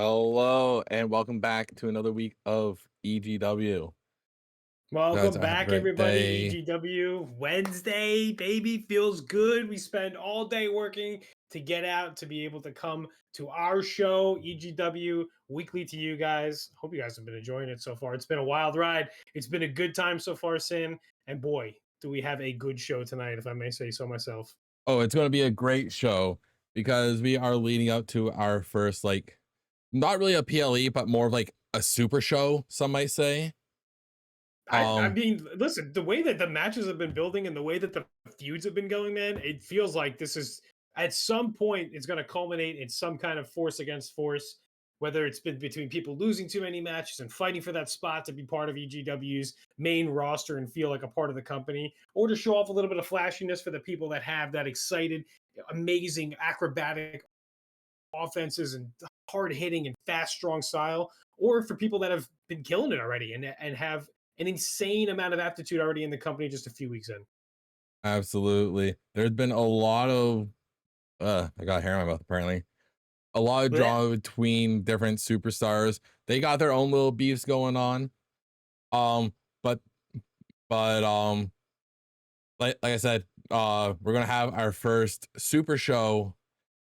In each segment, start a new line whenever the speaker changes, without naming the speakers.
Hello and welcome back to another week of EGW. Guys,
Welcome
have a
back,
great
everybody.
day.
EGW Wednesday, baby, feels good. We spend all day working to get out to be able to come to our show, EGW, weekly to you guys. Hope you guys have been enjoying it so far. It's been a wild ride. It's been a good time so far, Sin. And boy, do we have a good show tonight, if I may say so myself.
Oh, it's going to be a great show because we are leading up to our first, not really a PLE, but more of like a super show, some might say.
I
Um,
mean, listen, the way that the matches have been building and the way that the feuds have been going, man, it feels like this is at some point it's going to culminate in some kind of force against force, whether it's been between people losing too many matches and fighting for that spot to be part of EGW's main roster and feel like a part of the company, or to show off a little bit of flashiness for the people that have that excited, amazing acrobatic offenses and hard hitting and fast, strong style, or for people that have been killing it already and have an insane amount of aptitude already in the company just a few weeks in.
Absolutely. There's been a lot of, I got hair in my mouth apparently. A lot of
Blech.
drama between different superstars. They got their own little beefs going on. Um, but, but, like I said, we're gonna have our first super show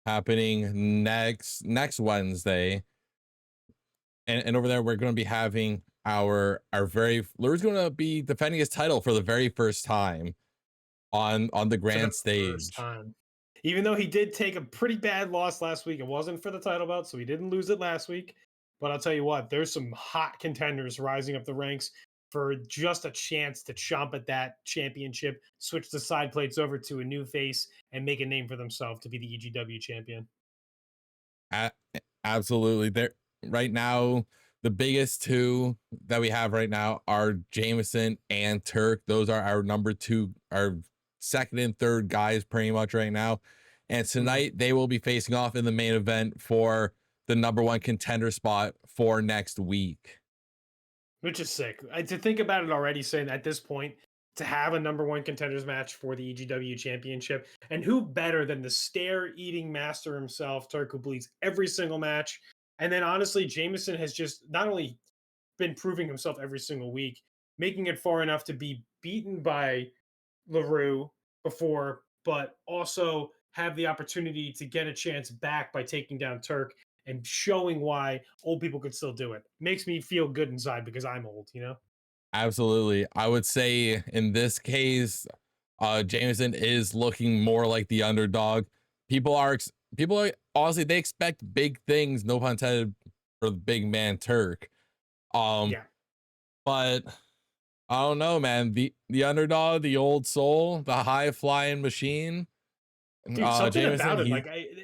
happening next Wednesday, and over there we're gonna be having our very Lahroo's gonna be defending his title for the very first time on the
For the
grand
first
stage.
time. Even though he did take a pretty bad loss last week, it wasn't for the title belt, so he didn't lose it last week. But I'll tell you what, there's some hot contenders rising up the ranks for just a chance to chomp at that championship, switch the side plates over to a new face, and make a name for themselves to be the EGW champion.
A- Absolutely, there right now. The biggest two that we have right now are Jameson and Turk. Those are our number two, our second and third guys pretty much right now. And
Mhm.
tonight they will be facing off in the main event for the number one contender spot for next week.
Which is sick. To think about it already, saying at this point, to have a number one contenders match for the EGW championship, and who better than the stare eating master himself, Turk, who bleeds every single match. And then honestly, Jameson has just not only been proving himself every single week, making it far enough to be beaten by Lahroo before, but also have the opportunity to get a chance back by taking down Turk and showing why old people could still do it. Makes me feel good inside because I'm old, you know?
Absolutely. I would say in this case, Jameson is looking more like the underdog. People are honestly they expect big things, no pun intended, for the big man Turk. Um,
Yeah.
but I don't know, man. The underdog, the old soul, the high flying machine.
Dude, something
Jameson,
about him,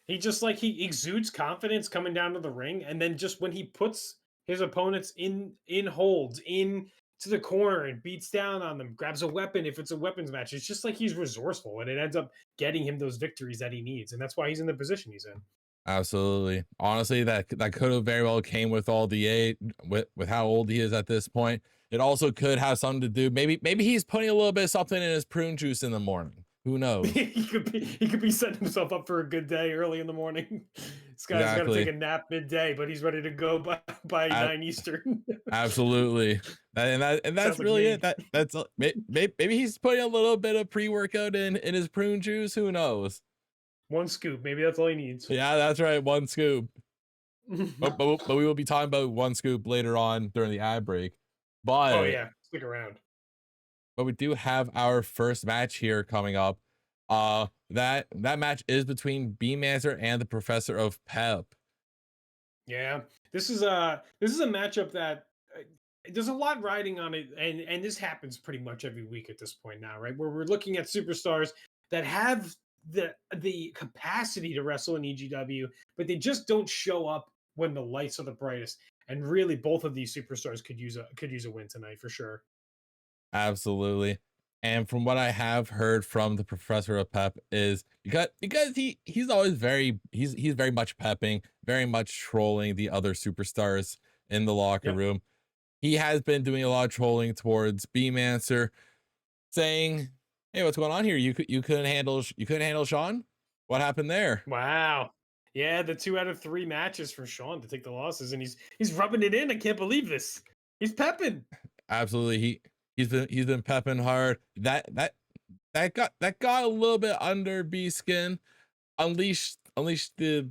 he just like he exudes confidence coming down to the ring, and then just when he puts his opponents in holds in to the corner and beats down on them, grabs a weapon if it's a weapons match. It's just like he's resourceful, and it ends up getting him those victories that he needs, and that's why he's in the position he's in.
absolutely. Honestly, that could have very well came with all the age, with how old he is at this point. It also could have something to do. Maybe he's putting a little bit of something in his prune juice in the morning. Who knows?
He could be setting himself up for a good day early in the morning. This guy's got to take
Exactly.
a nap midday, but he's ready to go by
A-
9 Eastern.
Absolutely. And that's
Sounds like
really it.
me.
That's maybe he's putting a little bit of pre-workout in his prune juice. Who knows?
One scoop, maybe that's all he needs.
Yeah, that's right. One scoop. But we will be talking about one scoop later on during the ad break.
Oh
But
yeah, stick around.
we do have our first match here coming up. That match is between Beemaster and the Professor of Pep.
Yeah, this is a matchup that there's a lot riding on it, and this happens pretty much every week at this point now, right? Where we're looking at superstars that have the capacity to wrestle in EGW, but they just don't show up when the lights are the brightest. And really, both of these superstars could use a win tonight for sure.
Absolutely. And from what I have heard from the Professor of Pep is because he's always he's very much pepping, very much trolling the other superstars in the locker
Yep.
room. He has been doing a lot of trolling towards Beamancer, saying, "Hey, what's going on here? You couldn't handle Sean? What happened there?"
Wow. Yeah, the 2 out of 3 matches for Sean to take the losses, and he's rubbing it in. I can't believe this. He's pepping.
Absolutely, he's been pepping hard. That got a little bit under B skin. Unleashed the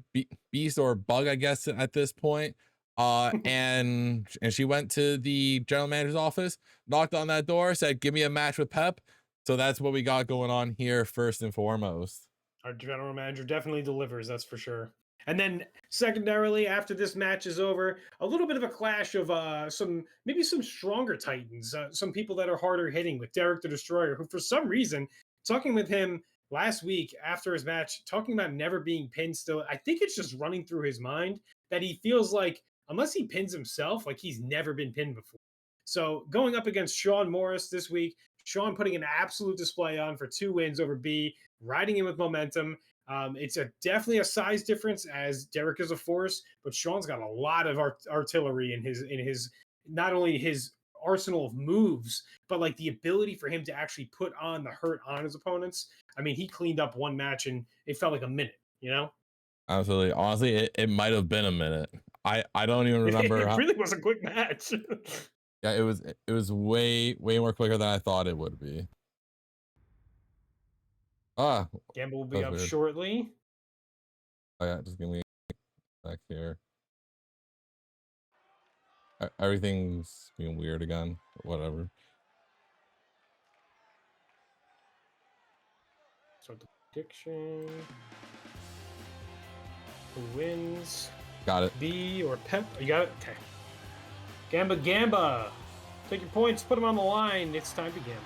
beast or bug, I guess, at this point. And she went to the general manager's office, knocked on that door, said, "Give me a match with Pep." So that's what we got going on here, first and foremost.
Our general manager definitely delivers, that's for sure. And then secondarily, after this match is over, a little bit of a clash of some stronger Titans, some people that are harder hitting with Derek the Destroyer, who for some reason, talking with him last week after his match, talking about never being pinned still, I think it's just running through his mind that he feels like unless he pins himself, like he's never been pinned before. So going up against Sean Morris this week, Sean putting an absolute display on for 2 wins over B, riding in with momentum. It's definitely a size difference as Derek is a force, but Sean's got a lot of artillery in his not only his arsenal of moves, but like the ability for him to actually put on the hurt on his opponents. I mean, he cleaned up one match and it felt like a minute, you know?
Absolutely. Honestly, it might have been a minute. I don't even remember
It
how.
really was a quick match.
Yeah, it was way more quicker than I thought it would be. Ah,
Gamble will be
that's
up
weird.
shortly.
Oh yeah, just give me back here. Everything's being weird again. Whatever.
Start the prediction. Who wins?
Got it.
B or Pep? You got it? Okay. Gamba. Take your points, put them on the line. It's time to gamba.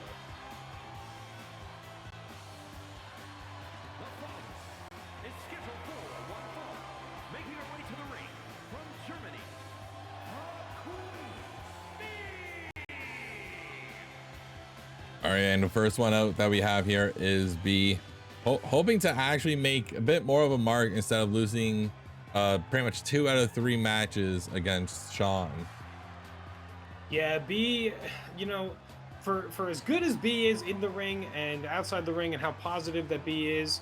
All right, and the first one out that we have here is B, hoping to actually make a bit more of a mark instead of losing pretty much 2 out of 3 matches against Sean.
Yeah, B, you know, for as good as B is in the ring and outside the ring and how positive that B is,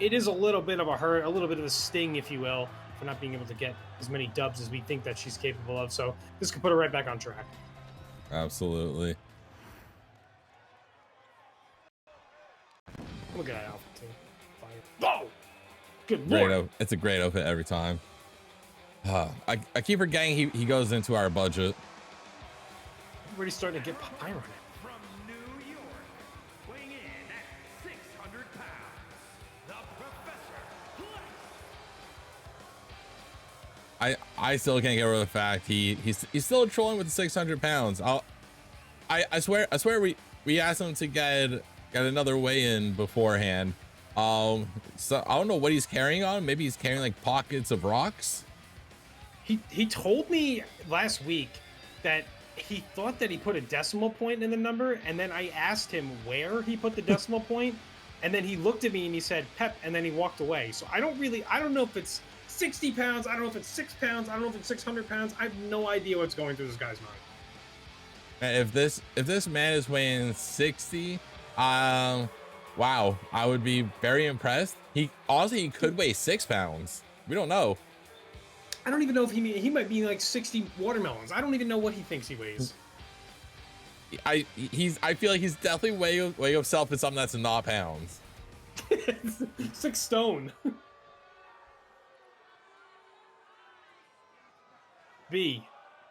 it is a little bit of a hurt, a little bit of a sting, if you will, for not being able to get as many dubs as we think that she's capable of. So this could put her right back on track.
Absolutely.
Look at that outfit too. Fire. Oh, good
Great.
lord!
It's a great outfit every time. I keep forgetting he goes into our budget.
Everybody's starting to get iron.
From New York, weighing in at 600 pounds, the Professor.
I still can't get over the fact he's still trolling with the 600 pounds. I swear we asked him to get another weigh-in beforehand. So I don't know what he's carrying on. Maybe he's carrying like pockets of rocks.
He told me last week that he thought that he put a decimal point in the number, and then I asked him where he put the decimal point, and then he looked at me and he said Pep, and then he walked away. So I don't know if it's 60 pounds, I don't know if it's 6 pounds, I don't know if it's 600 pounds. I have no idea what's going through this guy's mind.
Man, if this man is weighing 60, wow, I would be very impressed. He could weigh 6 pounds. We don't know.
I don't even know if he might be like 60 watermelons. I don't even know what he thinks he weighs.
I feel like he's definitely weighing himself in something that's not pounds.
6 stone. B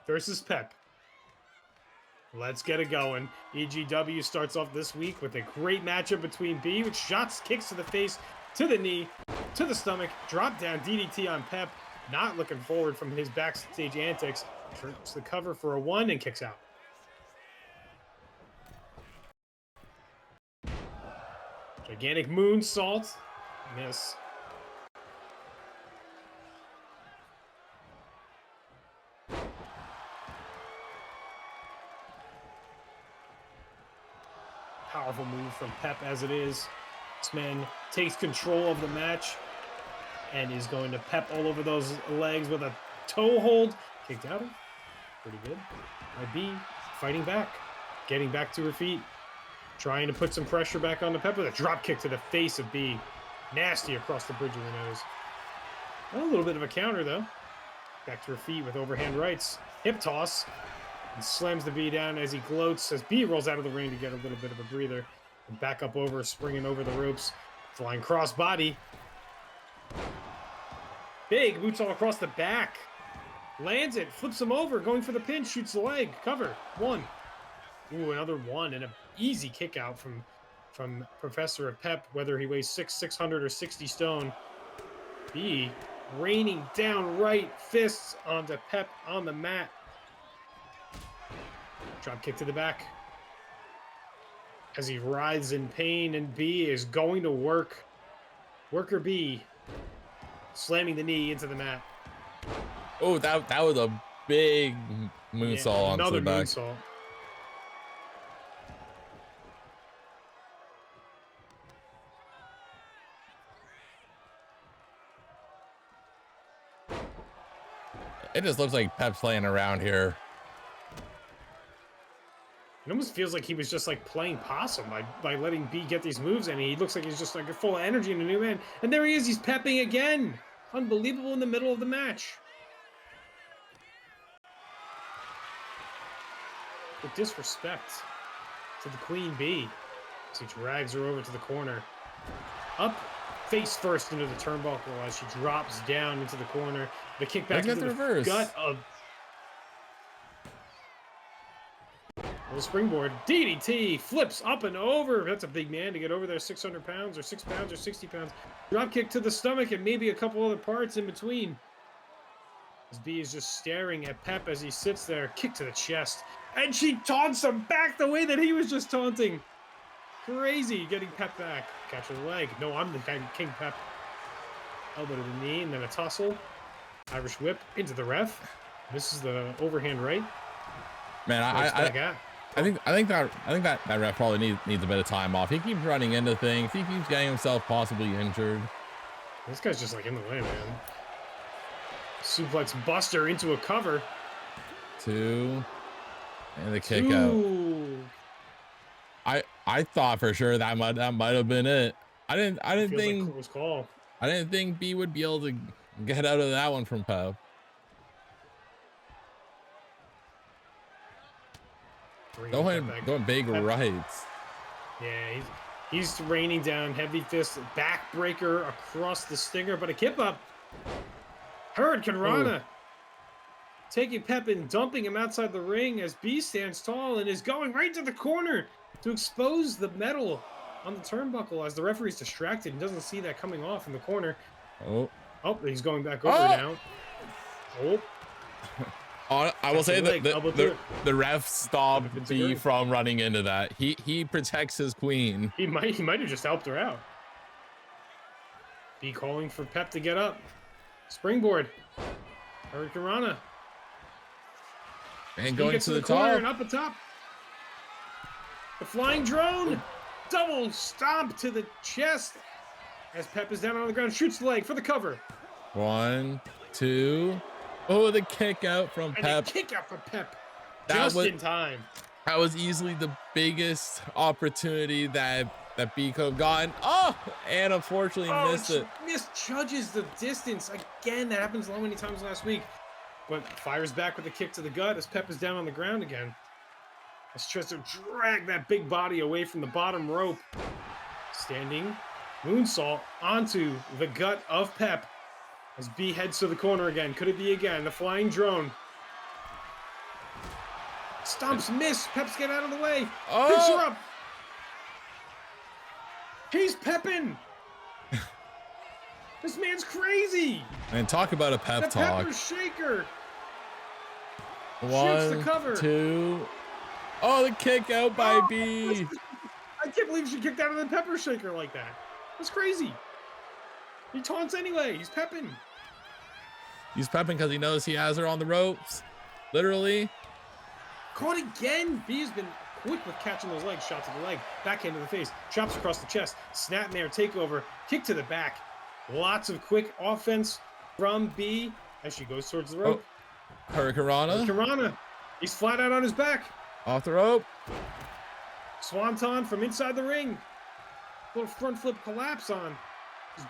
versus Pep. Let's get it going. EGW starts off this week with a great matchup between B, with shots, kicks to the face, to the knee, to the stomach, drop down DDT on Pep. Not looking forward from his backstage antics. Trips the cover for a 1 and kicks out. Gigantic moonsault. Miss. Powerful move from Pep as it is. This man takes control of the match and is going to Pep all over those legs with a toe hold. Kicked out. Pretty good. IB fighting back. Getting back to her feet. Trying to put some pressure back on the Pep with a drop kick to the face of B. Nasty across the bridge of the nose. A little bit of a counter, though. Back to her feet with overhand rights. Hip toss. And slams the B down as he gloats as B rolls out of the ring to get a little bit of a breather. And back up over, springing over the ropes. Flying cross body. Big boots all across the back. Lands it, flips him over, going for the pin, shoots the leg. Cover. 1. Ooh, another 1. And an easy kick out from Professor of Pep, whether he weighs 600 or 60 stone. B raining down right fists onto Pep on the mat. Drop kick to the back. As he writhes in pain, and B is going to work. Worker B slamming the knee into the mat.
Oh, that was a big moonsault onto the back. Moonsault. It just looks like Pep's playing around here.
It almost feels like he was just like playing possum by letting B get these moves, and he looks like he's just like full of energy and a new man. And there he is, he's pepping again. Unbelievable in the middle of the match. The disrespect to the Queen B as he drags her over to the corner. Up face first into the turnbuckle as she drops down into the corner. The kick back into the reverse. Gut of the springboard. DDT flips up and over. That's a big man to get over there. 600 pounds or 6 pounds or 60 pounds. Drop kick to the stomach and maybe a couple other parts in between. As B is just staring at Pep as he sits there. Kick to the chest. And she taunts him back the way that he was just taunting. Crazy getting Pep back. Catch her leg. No, I'm the King Pep. Elbow to the knee and then a tussle. Irish whip into the ref. This is the overhand right.
Man, I think that ref probably needs a bit of time off. He keeps running into things. He keeps getting himself possibly injured.
This guy's just like in the way, man. Suplex buster into a cover.
2. And the kick out. I thought for sure that might have been it. I didn't think
like call.
I didn't think B would be able to get out of that one from Pep. Going big rights.
Yeah, he's raining down heavy fist backbreaker across the stinger, but a kip up. Hurricane Rana taking Pep and dumping him outside the ring as B stands tall and is going right to the corner to expose the metal on the turnbuckle as the referee's distracted and doesn't see that coming off in the corner. Oh, he's going back over now.
I will say that the ref stopped B from running into that. He protects his queen.
He might have just helped her out. B calling for Pep to get up. Springboard. Hurricane Rana.
And going to the top.
And up the top. The flying drone. Double stomp to the chest as Pep is down on the ground. Shoots the leg for the cover.
1, 2. Oh, the kick out from Pep.
The kick out from Pep. Just in time.
That was easily the biggest opportunity that B could have gotten. Oh, and unfortunately missed it.
Misjudges the distance. Again, that happens so many times last week. But fires back with a kick to the gut as Pep is down on the ground again. As tries to drag that big body away from the bottom rope. Standing moonsault onto the gut of Pep. As B heads to the corner again. Could it be again? The flying drone. Stomps miss. Pep's get out of the way. Picks her up. He's pepping. This man's crazy.
And talk about a pep talk.
Pepper shaker.
1,
shoots the cover.
2. Oh, the kick out by B.
I can't believe she kicked out of the pepper shaker like that. That's crazy. He taunts anyway. He's pepping.
He's pepping because he knows he has her on the ropes. Literally.
Caught again. B has been quick with catching those legs. Shot to the leg. Backhand to the face. Chops across the chest. Snap there. Takeover. Kick to the back. Lots of quick offense from B as she goes towards the rope.
Hurricane Rana.
He's flat out on his back.
Off the rope.
Swanton from inside the ring. Little front flip collapse on.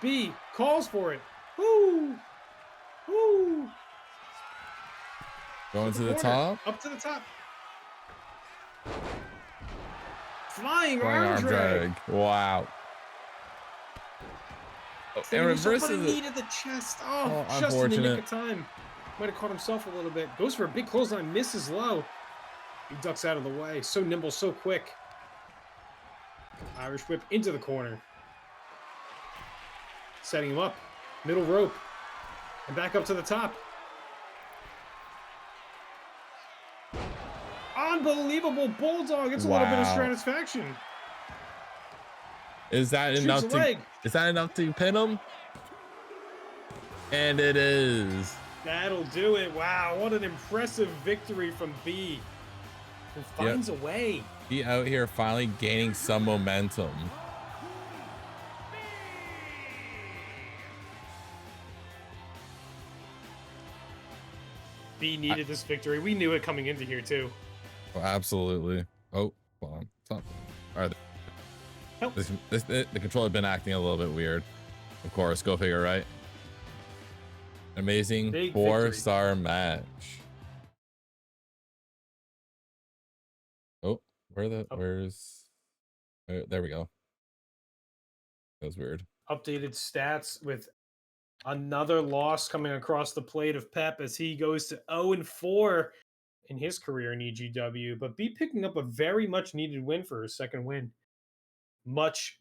B calls for it. Woo! Woo!
Going to the
corner,
top.
up to the top. Flying
Flying
arm drag.
Wow. Oh, and reverses
a
it.
knee to the chest. Oh, just
unfortunate.
in the nick of time. Might have caught himself a little bit. Goes for a big clothesline, misses low. He ducks out of the way. So nimble, so quick. Irish whip into the corner. Setting him up. Middle rope. And back up to the top. Unbelievable bulldog. It's a little bit of satisfaction.
Is that enough to pin him? And it is.
That'll do it. Wow, what an impressive victory from B. Who finds a way.
He out here finally gaining some momentum.
B needed this victory. We knew it coming into here too.
Oh, absolutely. Oh, hold on. Stop. All right. The controller had been acting a little bit weird. Of course, go figure, right? Amazing 4-star match. Oh, where's there we go. That was weird.
Updated stats with another loss coming across the plate of Pep as he goes to 0-4 in his career in EGW, but B picking up a very much needed win for his second win. Much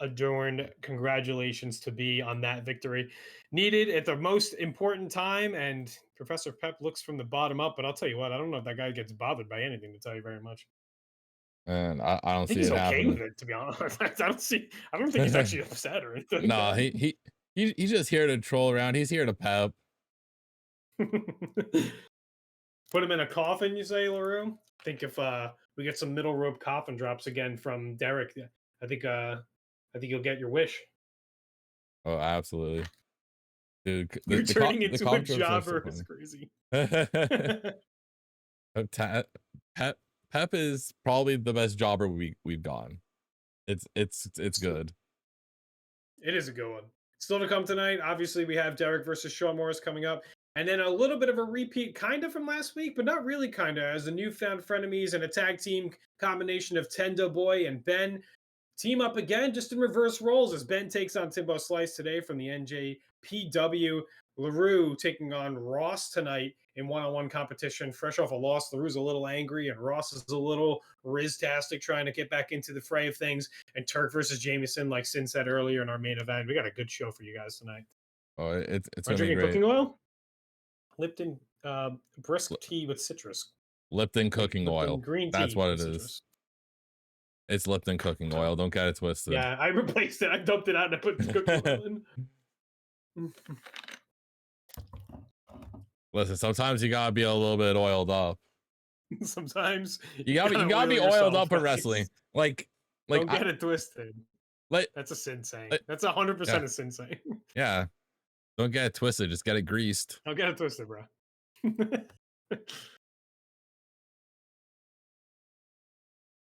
adorned. Congratulations to B on that victory. Needed at the most important time, and Professor Pep looks from the bottom up, but I'll tell you what, I don't know if that guy gets bothered by anything, to tell you very much.
And I don't see
he's
it
okay
happening.
with it, to be honest. I don't think he's actually upset or anything.
No, he's just here to troll around. He's here to pep.
Put him in a coffin, you say, Lahroo? I think if we get some middle rope coffin drops again from Derek, I think you'll get your wish.
Oh, absolutely. Dude,
you're turning into a jobber. It's crazy.
Pep is probably the best jobber we've gone. It's good.
It is a good one. Still to come tonight. Obviously, we have Derek versus Shawn Morris coming up. And then a little bit of a repeat, kind of from last week, but not really kind of, as the newfound frenemies and a tag team combination of Tendo Boy and Ben team up again, just in reverse roles, as Ben takes on Timbo Slice today from the NJPW. Lahroo taking on Ross tonight in one-on-one competition. Fresh off a loss, Lahroo's a little angry, and Ross is a little rizz-tastic, trying to get back into the fray of things. And Turk versus Jameson, like Sin said earlier in our main event. We got a good show for you guys tonight.
Oh, it's
gonna be great. Cooking oil? Lipton brisk tea with citrus.
Lipton cooking oil. Green tea. That's what it is. It's Lipton cooking oil. Don't get it twisted.
Yeah, I replaced it. I dumped it out and I put the cooking oil in.
Listen, sometimes you gotta be a little bit oiled up.
Sometimes
you gotta be oiled up in wrestling. Like
don't get it twisted. That's a Sin saying. That's 100% a Sin saying.
Yeah. Don't get it twisted. Just get it greased.
Don't get it twisted, bro.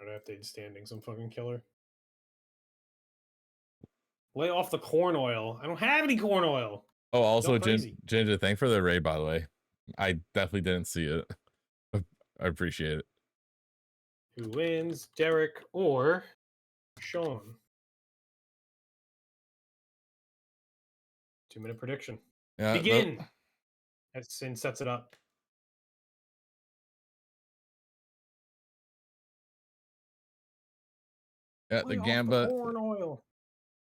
Updated standings. I'm fucking killer. Lay off the corn oil. I don't have any corn oil.
Oh, also, Ginger, thanks for the raid, by the way. I definitely didn't see it. I appreciate it.
Who wins, Derek or Shawn? 2-minute prediction.
Yeah,
begin. As Sin sets it up.
Yeah, the Gambit.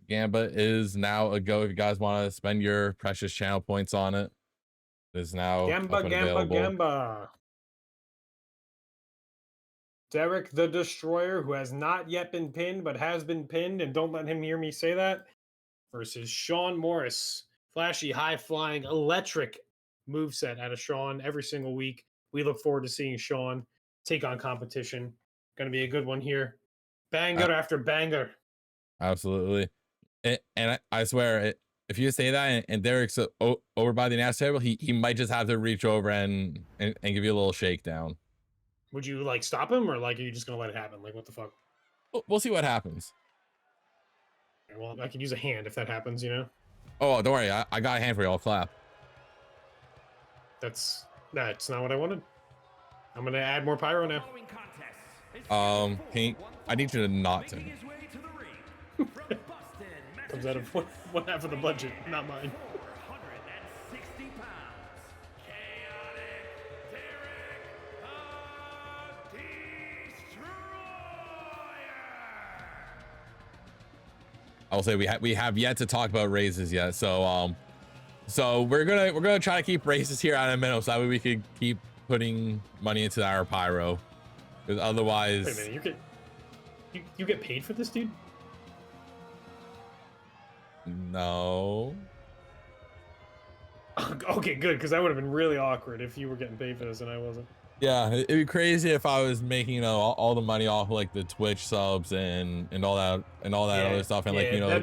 Gambit is now a go if you guys want to spend your precious channel points on it. It is now
Gamba. Derek the Destroyer, who has not yet been pinned, but has been pinned, and don't let him hear me say that, versus Shawn Morris. Flashy, high-flying, electric moveset out of Shawn every single week. We look forward to seeing Shawn take on competition. Going to be a good one here. Banger after banger.
Absolutely. And I swear, if you say that and Derek's over by the announce table, he might just have to reach over and give you a little shakedown.
Would you like stop him, or like are you just gonna let it happen? Like what the fuck?
We'll see what happens.
Well, I can use a hand if that happens, you know.
Oh, don't worry, I got a hand for you. I'll clap.
That's not what I wanted. I'm gonna add more pyro now.
I need you to not to.
Comes out of one half of the budget, not mine.
460 pounds. Chaotic Derek the Destroyer.
I will say we have yet to talk about raises yet, so we're gonna try to keep raises here at a minimum, so that way we could keep putting money into our pyro, because otherwise.
Wait a minute, you get paid for this, dude?
No.
Okay, good, because that would have been really awkward if you were getting paid for this and I wasn't.
Yeah, it'd be crazy if I was making, you know, all the money off of, like, the Twitch subs and all that other stuff, and like, you know,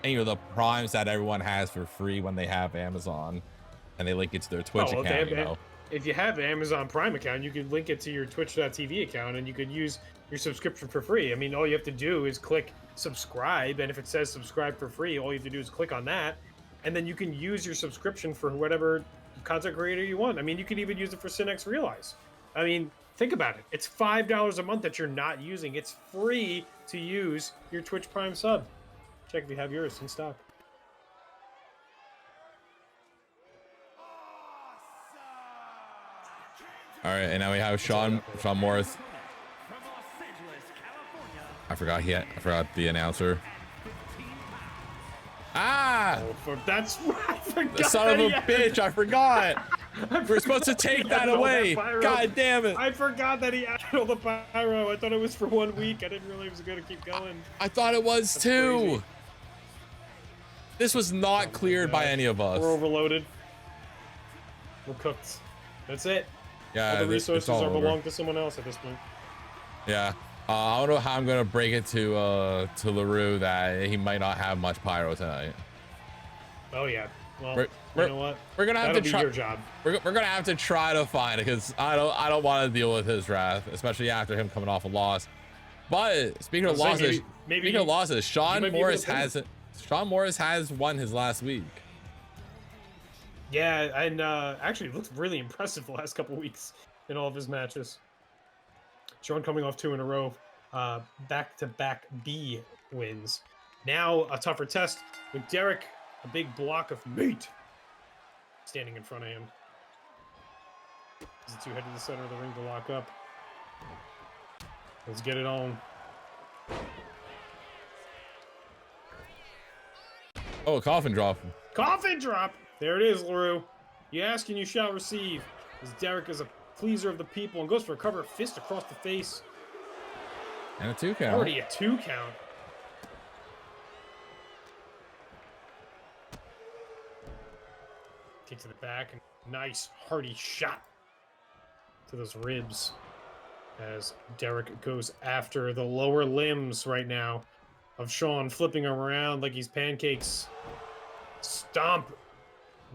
you know the primes that everyone has for free when they have Amazon, and they link it to their Twitch account. You know,
if you have an Amazon Prime account, you could link it to your Twitch.tv account, and you could use your subscription for free. I mean, all you have to do is click subscribe, and if it says subscribe for free, all you have to do is click on that, and then you can use your subscription for whatever content creator you want. I mean, you could even use it for Cinex Realize. I mean, think about it. It's $5 a month that you're not using. It's free to use your Twitch Prime sub. Check if you have yours in stock.
all right, and now we have Sean Morris. I forgot the announcer. Ah!
Oh, that's right. I forgot.
The son of a bitch! I forgot. We're supposed to take that away. God damn it!
I forgot that he added all the pyro. I thought it was for 1 week. I didn't realize it was gonna keep going.
I thought it was
That's
too.
Crazy.
This was not cleared by any of us.
We're overloaded. We're cooked. That's it.
Yeah,
all the resources
all
belong to someone else at this point.
Yeah. I don't know how I'm gonna break it to Lahroo that he might not have much pyro tonight.
Oh yeah. Well, you know what?
We're gonna have to try.
Your job.
We're gonna have to try to find it, because I don't want to deal with his wrath, especially after him coming off a loss. But speaking of losses, Sean Morris has won his last week.
Yeah, and actually looked really impressive the last couple weeks in all of his matches. Sean coming off 2 in a row, back-to-back B wins. Now a tougher test with Derek, a big block of meat, standing in front of him. As the two head to the center of the ring to lock up. Let's get it on.
Oh, coffin drop.
Coffin drop! There it is, Lahroo. You ask and you shall receive. As Derek is a pleaser of the people and goes for a cover fist across the face.
And a 2 count.
Already a 2 count. Kick to the back and nice hearty shot to those ribs as Derek goes after the lower limbs right now of Sean, flipping him around like he's pancakes. Stomp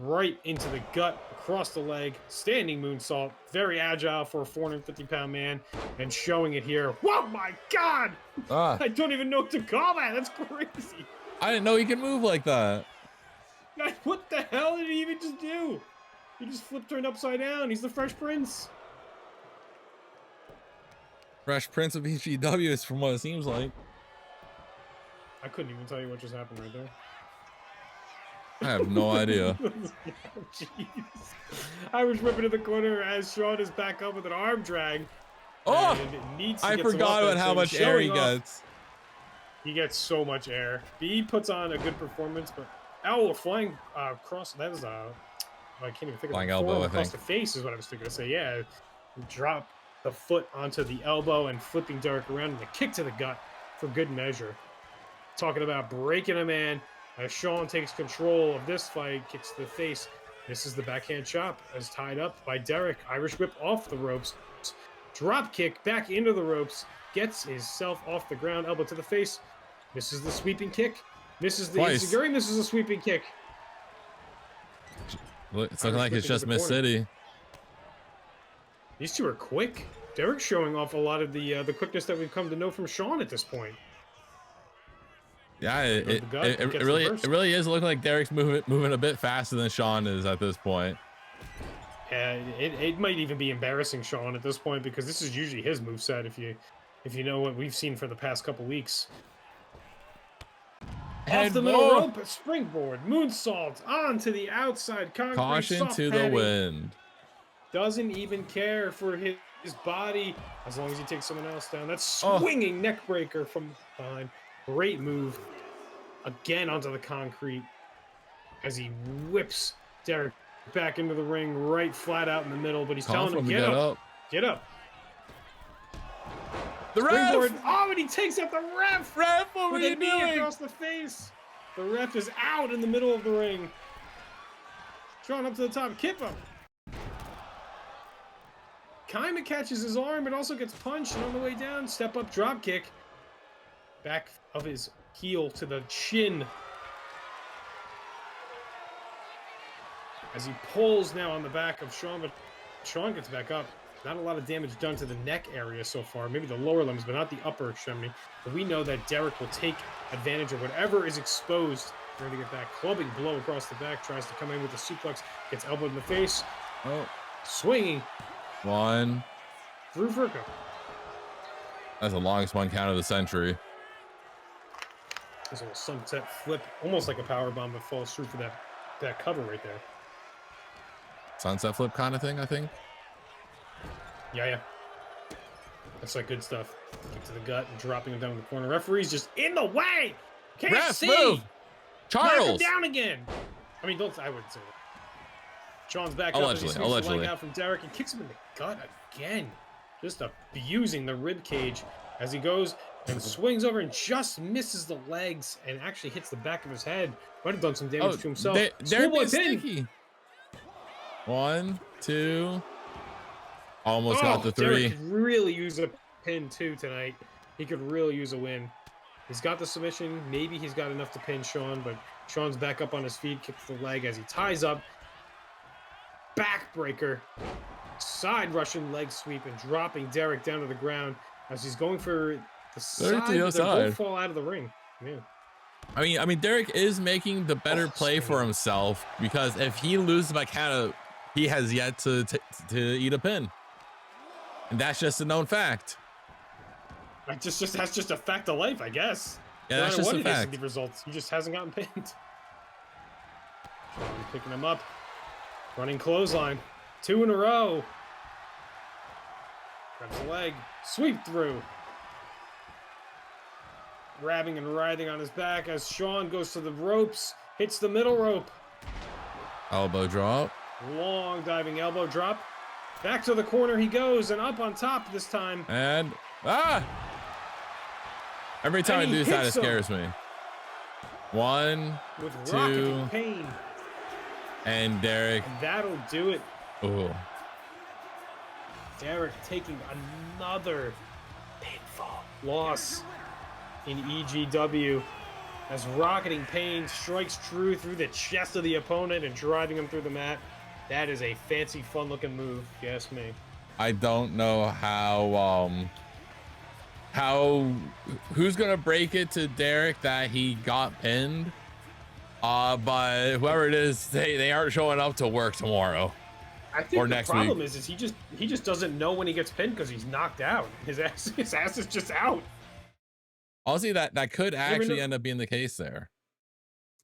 right into the gut, across the leg, standing moonsault, very agile for a 450-pound man, and showing it here. Whoa, my God! I don't even know what to call that. That's crazy.
I didn't know he could move like that.
What the hell did he even just do? He just flipped turned upside down. He's the Fresh Prince.
Fresh Prince of EGW is from what it seems like.
I couldn't even tell you what just happened right there.
I have no idea.
Jeez. Irish whip into the corner as Sean is back up with an arm drag.
Oh!
I
forgot about how much air he gets.
He gets so much air. B puts on a good performance, but a flying cross. That is I can't even think of
flying
the
elbow. I
across
think
the face is what I was thinking to say. Yeah, drop the foot onto the elbow and flipping Derek around and a kick to the gut for good measure. Talking about breaking a man. As Sean takes control of this fight, kicks to the face. This is the backhand chop as tied up by Derek. Irish whip off the ropes. Drop kick back into the ropes. Gets himself off the ground. Elbow to the face. Misses the sweeping kick. Misses the Izaguri. Misses the sweeping kick.
It's looking like it's just Miss City.
These two are quick. Derek's showing off a lot of the quickness that we've come to know from Sean at this point.
Yeah, it really is looking like Derek's moving a bit faster than Sean is at this point.
It might even be embarrassing Sean at this point because this is usually his moveset if you know what we've seen for the past couple weeks. Off the middle rope, springboard, moonsault onto the outside concrete.
Caution to the wind.
Doesn't even care for his body as long as he takes someone else down. That's swinging neck breaker from behind. Great move. Again onto the concrete as he whips Derek back into the ring, right flat out in the middle, but he's telling him, get up. Get up.
The ref!
Oh, and he takes out the ref!
Ref, what were you doing?
Across the face. The ref is out in the middle of the ring. Sean up to the top, kip him. Kind of catches his arm, but also gets punched, and on the way down, step up drop kick. Back of his heel to the chin. As he pulls now on the back of Sean, but Sean gets back up. Not a lot of damage done to the neck area so far. Maybe the lower limbs, but not the upper extremity. But we know that Derek will take advantage of whatever is exposed. Trying to get that clubbing blow across the back. Tries to come in with a suplex. Gets elbowed in the face.
Oh.
Swinging.
One.
Through Furka.
That's the longest one count of the century.
There's a little sunset flip. Almost like a power bomb, but falls through for that cover right there.
Sunset flip kind of thing, I think.
Yeah. That's like good stuff. Kick to the gut and dropping him down in the corner. Referee's just in the way. Can't see.
Move. Charles.
Knock him down again. I mean, I wouldn't say that. Sean's back
allegedly,
up. Allegedly. The leg out from Derek and kicks him in the gut again. Just abusing the rib cage as he goes and swings over and just misses the legs and actually hits the back of his head. Might have done some damage to himself.
They're sneaky. 1, 2. Almost got the 3.
Derek could really use a pin too tonight. He could really use a win. He's got the submission. Maybe he's got enough to pin Sean, but Sean's back up on his feet, kicks the leg as he ties up. Backbreaker. Side Russian leg sweep and dropping Derek down to the ground as he's going for the side. They both fall out of the ring. Yeah.
I mean, Derek is making the better play for himself because if he loses by count of, he has yet to eat a pin. And that's just a known fact.
That's just a fact of life, I guess.
Yeah, that's just a fact.
The results. He just hasn't gotten pinned. Picking him up. Running clothesline. 2 in a row. Grabs the leg. Sweep through. Grabbing and writhing on his back as Sean goes to the ropes. Hits the middle rope.
Elbow drop.
Long diving elbow drop. Back to the corner he goes and up on top this time.
And every time I do that, it scares me. 1,
with
2,
pain.
And Derek.
That'll do it.
Oh.
Derek taking another painful loss in EGW as Rocketing Pain strikes true through the chest of the opponent and driving him through the mat. That is a fancy, fun-looking move, if you ask me.
I don't know who's gonna break it to Derek that he got pinned. But whoever it is, they aren't showing up to work tomorrow.
I think the problem is he just doesn't know when he gets pinned because he's knocked out. His ass is just out.
Honestly, that could actually end up being the case there.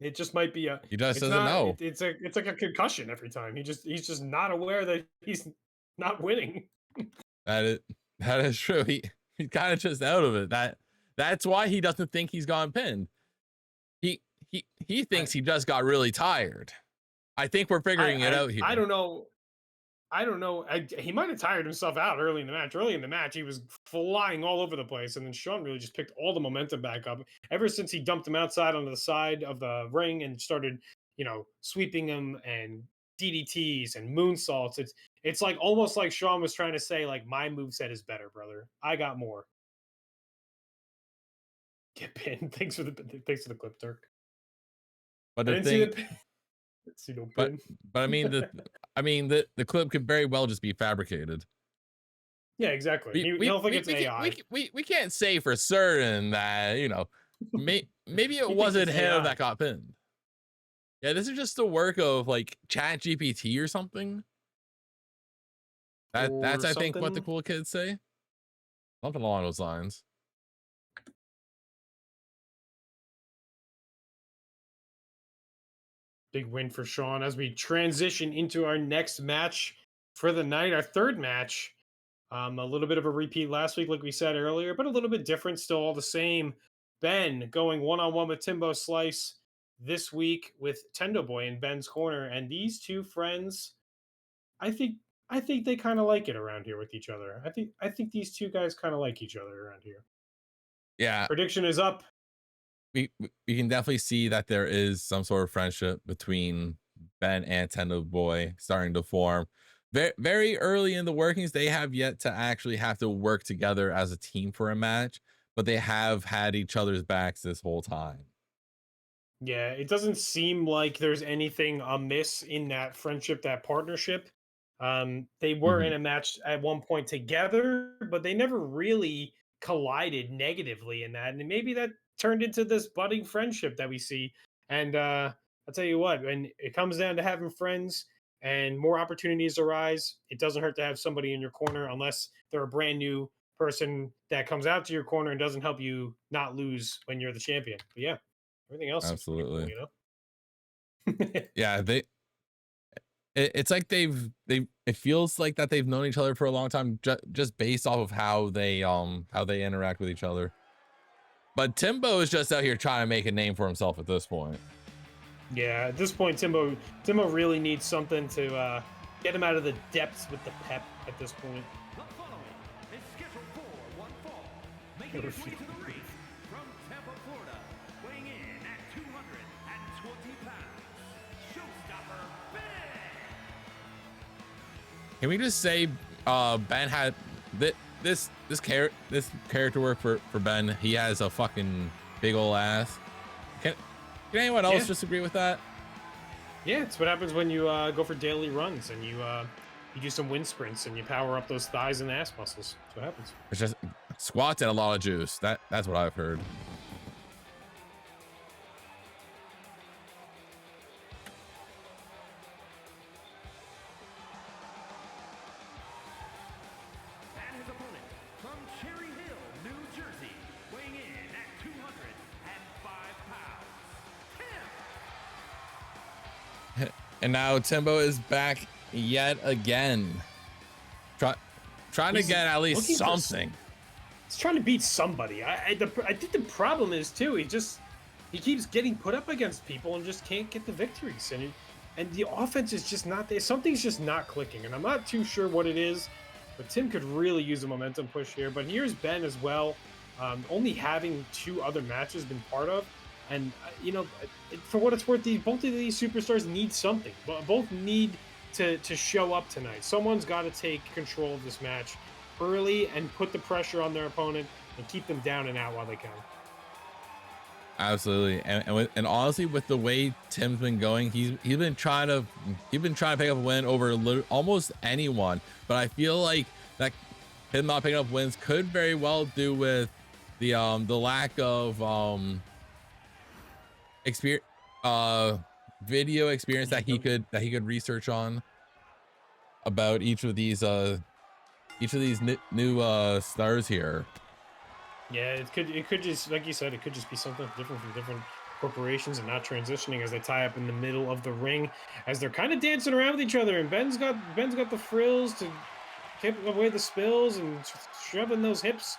It just might be
he just doesn't know.
It's like a concussion every time. He's just not aware that he's not winning.
That is true. He's kind of just out of it. That's why he doesn't think he's gone pinned. He thinks he just got really tired. I think we're figuring it out here.
I don't know. He might have tired himself out early in the match. Early in the match, he was flying all over the place, and then Sean really just picked all the momentum back up. Ever since he dumped him outside onto the side of the ring and started, sweeping him and DDTs and moonsaults, it's like almost like Sean was trying to say, like, my moveset is better, brother. I got more. Get pinned. Thanks for the clip, Turk.
But the thing, but I mean the clip could very well just be fabricated.
Yeah, exactly. He'll think it's AI.
We can't say for certain that maybe it wasn't him that got pinned. Yeah, this is just the work of like Chat GPT or something. That's
or
I think what the
something.
cool kids say. Something along those lines.
Big win for Sean as we transition into our next match for the night, our third match. A little bit of a repeat last week, like we said earlier, but a little bit different, still all the same. Ben going one-on-one with Timbo Slice this week with Tendo Boy in Ben's corner. And these two friends, I think I think they kind of like it around here with each other. I think these two guys kind of like each other around here.
Yeah,
Prediction is up.
we can definitely see that there is some sort of friendship between Ben and Tendo Boy starting to form. Very early in the workings, they have yet to actually have to work together as a team for a match, but they have had each other's backs this whole time.
Yeah, it doesn't seem like there's anything amiss in that friendship, that partnership. They were in
Mhm.
a match at one point together, but they never really collided negatively in that. And maybe that turned into this budding friendship that we see. And I'll tell you what, when it comes down to having friends and more opportunities arise, it doesn't hurt to have somebody in your corner unless they're a brand new person that comes out to your corner and doesn't help you not lose when you're the champion. But yeah. Everything else seems pretty cool,
Absolutely.
you know?
Yeah, it's like they it feels like that they've known each other for a long time, just based off of how they interact with each other. But Timbo is just out here trying to make a name for himself at this point.
Yeah, at this point, Timbo really needs something to get him out of the depths with the pep at this point.
The following is scheduled for one fall, making his way to the ring from Tampa, Florida, weighing in at 220 pounds, showstopper Ben.
Can we just say Ben had this character work for Ben? He has a fucking big ol' ass. Can anyone else
Yeah.
disagree with that?
Yeah, it's what happens when you go for daily runs and you do some wind sprints and you power up those thighs and ass muscles. That's what happens.
It's just squats and a lot of juice. That's what I've heard.
And his opponent from Cherry Hill, New Jersey, weighing in at 205 pounds, Tim.
And now Timbo is back yet again. Trying to
He's
get at least
looking for
something.
He's trying to beat somebody. I think the problem is too. He keeps getting put up against people and just can't get the victories. And the offense is just not there. Something's just not clicking, and I'm not too sure what it is. But Tim could really use a momentum push here. But here's Ben as well, only having two other matches been part of, and for what it's worth, both of these superstars need something. Both need to show up tonight. Someone's got to take control of this match early and put the pressure on their opponent and keep them down and out while they can.
Absolutely, and honestly, with the way Tim's been going, he's been trying to pick up a win over almost anyone. But I feel like that him not picking up wins could very well do with the lack of experience, video experience that he could research on about each of these new stars here.
Yeah, it could just, like you said, it could just be something different from different corporations and not transitioning as they tie up in the middle of the ring as they're kind of dancing around with each other. And Ben's got the frills to keep away the spills and shoving those hips,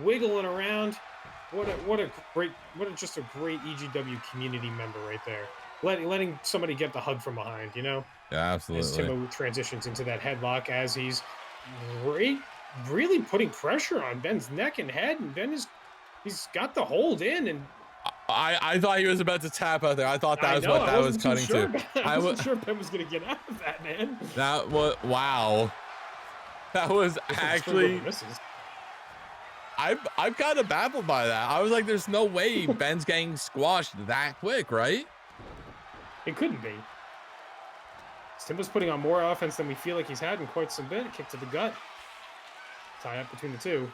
wiggling around. What a great EGW community member right there. Letting somebody get the hug from behind, you know?
Yeah,
As
absolutely.
Timbo transitions into that headlock as he's really putting pressure on Ben's neck and head, and he's got the hold in, and
I thought he was about to tap out there. I thought that was what that was cutting to.
I wasn't sure Ben was gonna get out of that, man.
That was wow. That was actually. I'm kind of baffled by that. I was like, there's no way Ben's getting squashed that quick, right?
It couldn't be. Timbo's putting on more offense than we feel like he's had in quite some bit. Kick to the gut. Tie up between the two.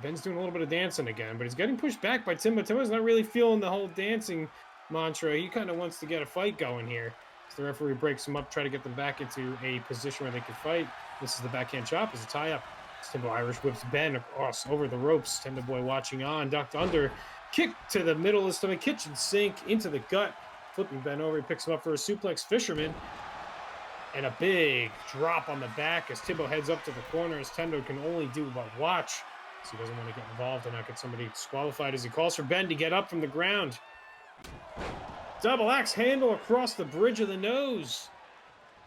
Ben's doing a little bit of dancing again, but he's getting pushed back by Timbo. Timbo's not really feeling the whole dancing mantra. He kind of wants to get a fight going here. So the referee breaks them up, try to get them back into a position where they can fight. This is the backhand chop. Is a tie up. Timbo Irish whips Ben across over the ropes. Tendo Boy watching on, ducked under, kick to the middle of the stomach, kitchen sink into the gut, flipping Ben over. He picks him up for a suplex fisherman, and a big drop on the back as Timbo heads up to the corner. As Tendo can only do but watch, so he doesn't want to get involved and not get somebody disqualified. As he calls for Ben to get up from the ground. Double axe handle across the bridge of the nose.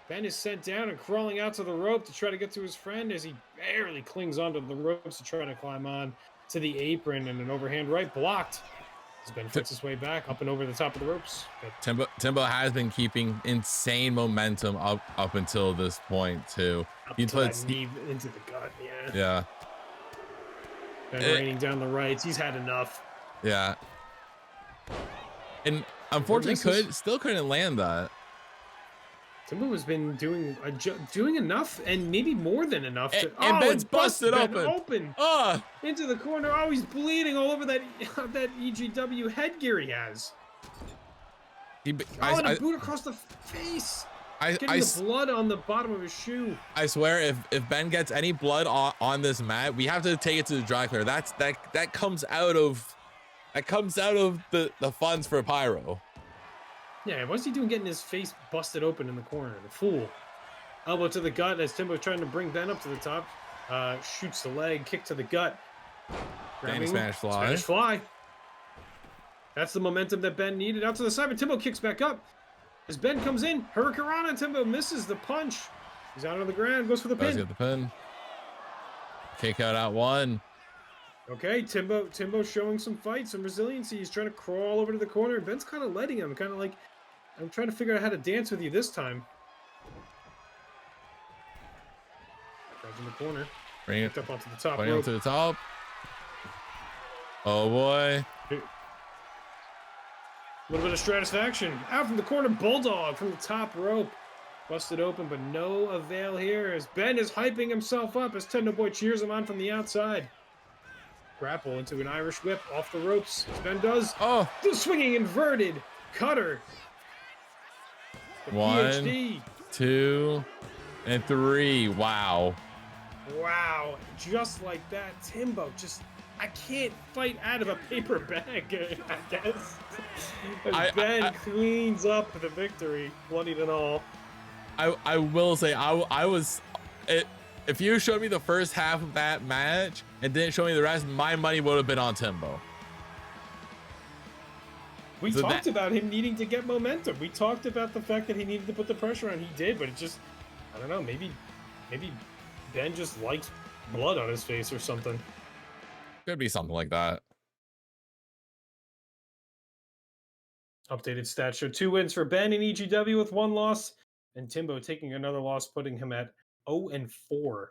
Ben is sent down and crawling out to the rope to try to get to his friend as he barely clings onto the ropes to try to climb on to the apron, and an overhand right blocked. As Ben fits his way back up and over the top of the ropes.
Timbo has been keeping insane momentum up until this point too.
He puts knee into the gut.
Yeah.
Ben raining down the rights. He's had enough.
Yeah. And unfortunately, still couldn't land that.
Timbo has been doing enough, and maybe more than enough.
And Ben's busted open.
Into the corner. Oh, he's bleeding all over that EGW headgear he has. And a boot across the face. Getting the blood on the bottom of his shoe.
I swear, if Ben gets any blood on this mat, we have to take it to the dry cleaner. That comes out of the funds for Pyro.
Yeah, what's he doing getting his face busted open in the corner? The fool. Elbow to the gut as Timbo's trying to bring Ben up to the top. Shoots the leg, kick to the gut.
Danny Spanish fly.
Spanish fly. That's the momentum that Ben needed. Out to the side, but Timbo kicks back up. As Ben comes in, Hurricanrana, Timbo misses the punch. He's out on the ground, goes for the pin.
Get the pin. Kick out one.
Okay, Timbo showing some fight, some resiliency. He's trying to crawl over to the corner. Ben's kind of letting him, kind of like, I'm trying to figure out how to dance with you this time. Grabs in the corner.
Bring it
up onto the top
rope.
Up
to the top. Oh boy.
A little bit of stratisfaction. Out from the corner, Bulldog from the top rope. Busted open, but no avail here as Ben is hyping himself up as Tendo Boy cheers him on from the outside. Grapple into an Irish whip off the ropes. As Ben does.
Oh.
The swinging inverted cutter. The
1,
PhD.
2, and 3. Wow.
Wow. Just like that. Timbo just, I can't fight out of a paper bag, I guess. As Ben cleans up the victory, bloodied and all.
I will say, if you showed me the first half of that match and didn't show me the rest, my money would have been on Timbo.
We talked about him needing to get momentum. We talked about the fact that he needed to put the pressure on. He did, but it just, I don't know, maybe Ben just likes blood on his face or something.
Could be something like that.
Updated stats show 2 wins for Ben in EGW with 1 loss, and Timbo taking another loss, putting him at 0-4.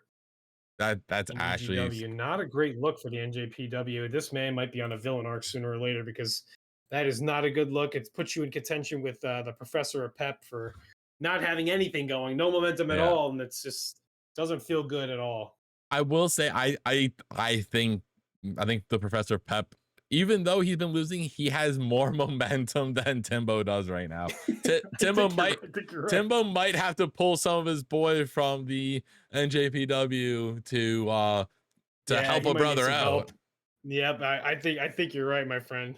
That's actually
EGW. Not a great look for the NJPW. This man might be on a villain arc sooner or later, because that is not a good look. It puts you in contention with the Professor of Pep for not having anything going, no momentum at all, and it's just doesn't feel good at all.
I will say, I think the Professor of Pep, even though he's been losing, he has more momentum than Timbo does right now. Timbo might have to pull some of his boys from the NJPW to help a brother out.
Yep, I think you're right, my friend.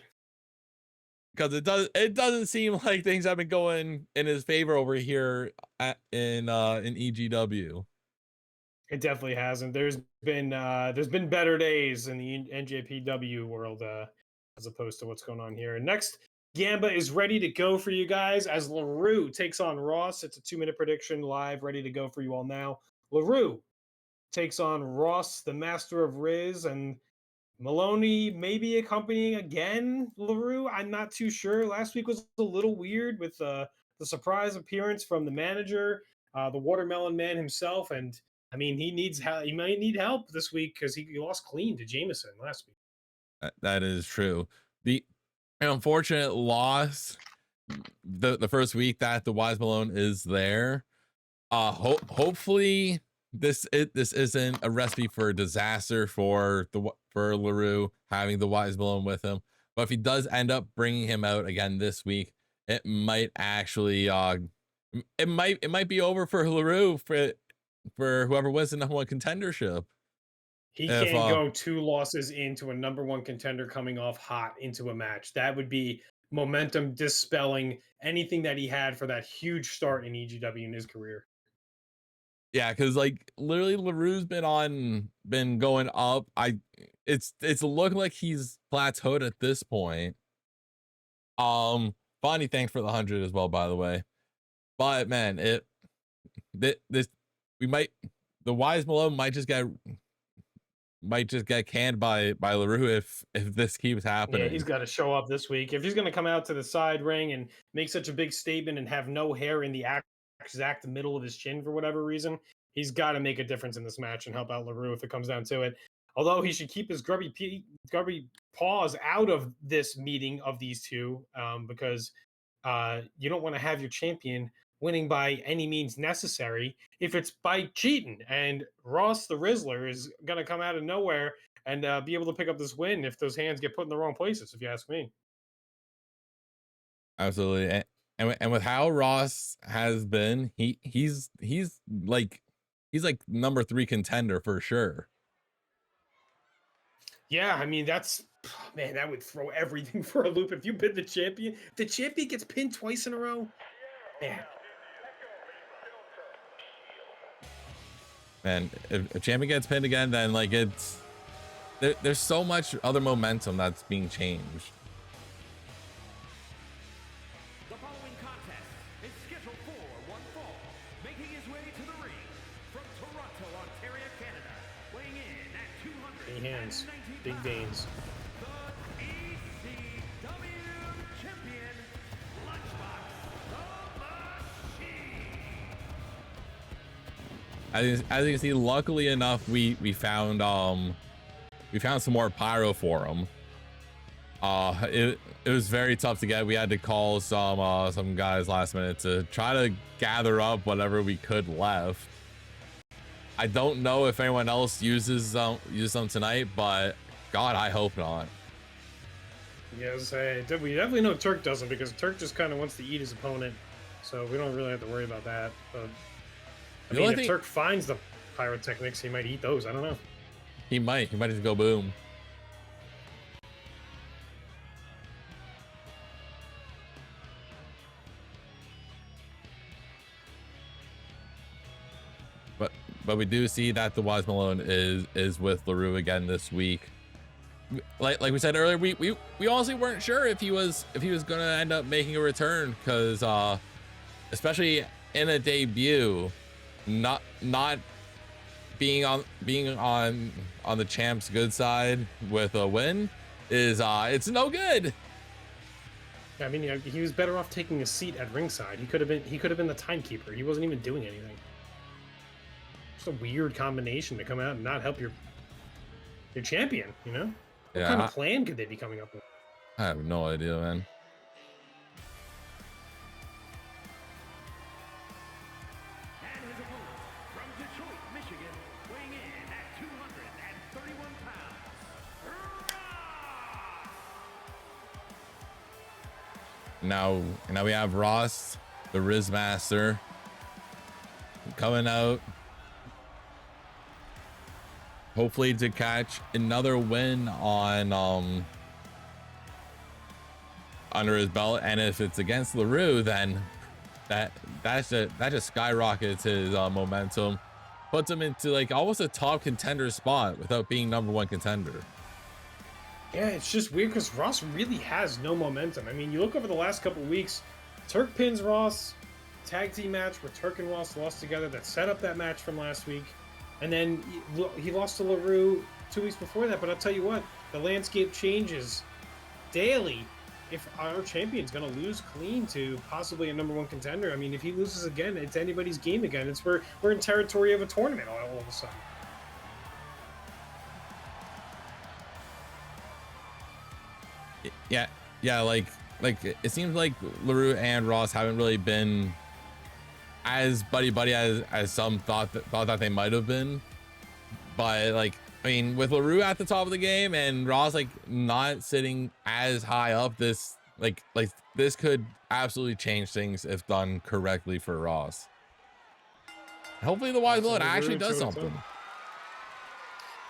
Because it doesn't seem like things have been going in his favor over here in EGW.
It definitely hasn't. There's been better days in the NJPW world as opposed to what's going on here. And next, Gamba is ready to go for you guys as Lahroo takes on Ross. It's a 2-minute prediction live, ready to go for you all now. Lahroo takes on Ross, the master of Rizz, and Melone maybe accompanying again Lahroo. I'm not too sure. Last week was a little weird with the surprise appearance from the manager, the Watermelon Man himself, and I mean, he needs help. He might need help this week because he lost clean to Jameson last week.
That is true. The unfortunate loss the first week that the Wise Melone is there. Hopefully this isn't a recipe for disaster for Lahroo having the Wise Melone with him. But if he does end up bringing him out again this week, it might actually It might be over for Lahroo for whoever wins the #1 contendership.
He
If
can't go 2 losses into a #1 contender coming off hot into a match. That would be momentum dispelling anything that he had for that huge start in EGW in his career.
yeah, because like literally Lahroo's been going up. It's looking like he's plateaued at this point. Bonnie, thanks for the 100 as well, by the way. But man, this we might the wise Melone might just get canned by Lahroo if this keeps happening.
Yeah, he's got to show up this week. If he's going to come out to the side ring and make such a big statement and have no hair in the exact middle of his chin for whatever reason, he's got to make a difference in this match and help out Lahroo if it comes down to it. Although he should keep his grubby paws out of this meeting of these two, because you don't want to have your champion winning by any means necessary if it's by cheating. And Ross the Rizzler is going to come out of nowhere and be able to pick up this win if those hands get put in the wrong places, if you ask me.
Absolutely. And with how Ross has been, he's like number 3 contender for sure.
Yeah, I mean, man, that would throw everything for a loop. If you pin the champion, if the champion gets pinned twice in a row, man.
And if a champion gets pinned again, then like there's so much other momentum that's being changed.
The following contest is scheduled for one fall, making his way to the ring from Toronto, Ontario, Canada, weighing in at 200.
Big hands, big veins.
The ECW champion, Lunchbox the Machine.
As you can see, luckily enough, we found some more pyro for him. It was very tough to get. We had to call some guys last minute to try to gather up whatever we could left. I don't know if anyone else uses them tonight, but God, I hope not.
Yes, we definitely know Turk doesn't, because Turk just kind of wants to eat his opponent, so we don't really have to worry about that. But I mean, if Turk finds the pyrotechnics, he might eat those. I don't know.
He might just go boom. But we do see that the wise Melone is with Lahroo again this week. Like we said earlier, we honestly weren't sure if he was gonna end up making a return, because especially in a debut, not being on the champ's good side with a win is it's no good.
I mean, he was better off taking a seat at ringside. He could have been the timekeeper. He wasn't even doing anything. Just a weird combination to come out and not help your champion, you know? What kind of plan could they be coming up with?
I have no idea, man.
And his opponent from Detroit, Michigan, weighing in at 231 pounds, Ross!
Now we have Ross, the Rizz Master, coming out, hopefully to catch another win on under his belt. And if it's against Lahroo, then that just skyrockets his momentum, puts him into like almost a top contender spot without being #1 contender.
Yeah, it's just weird because Ross really has no momentum. I mean, you look over the last couple weeks, Turk pins Ross, tag team match where Turk and Ross lost together that set up that match from last week. And then he lost to Lahroo 2 weeks before that. But I'll tell you what, the landscape changes daily. If our champion's going to lose clean to possibly a #1 contender, I mean, if he loses again, it's anybody's game again. We're in territory of a tournament all of a sudden.
Yeah, like it seems like Lahroo and Ross haven't really been as buddy as some thought that they might have been. But like, I mean, with Lahroo at the top of the game and Ross like not sitting as high up this like this could absolutely change things if done correctly for Ross. Hopefully the Wise Melone actually does something.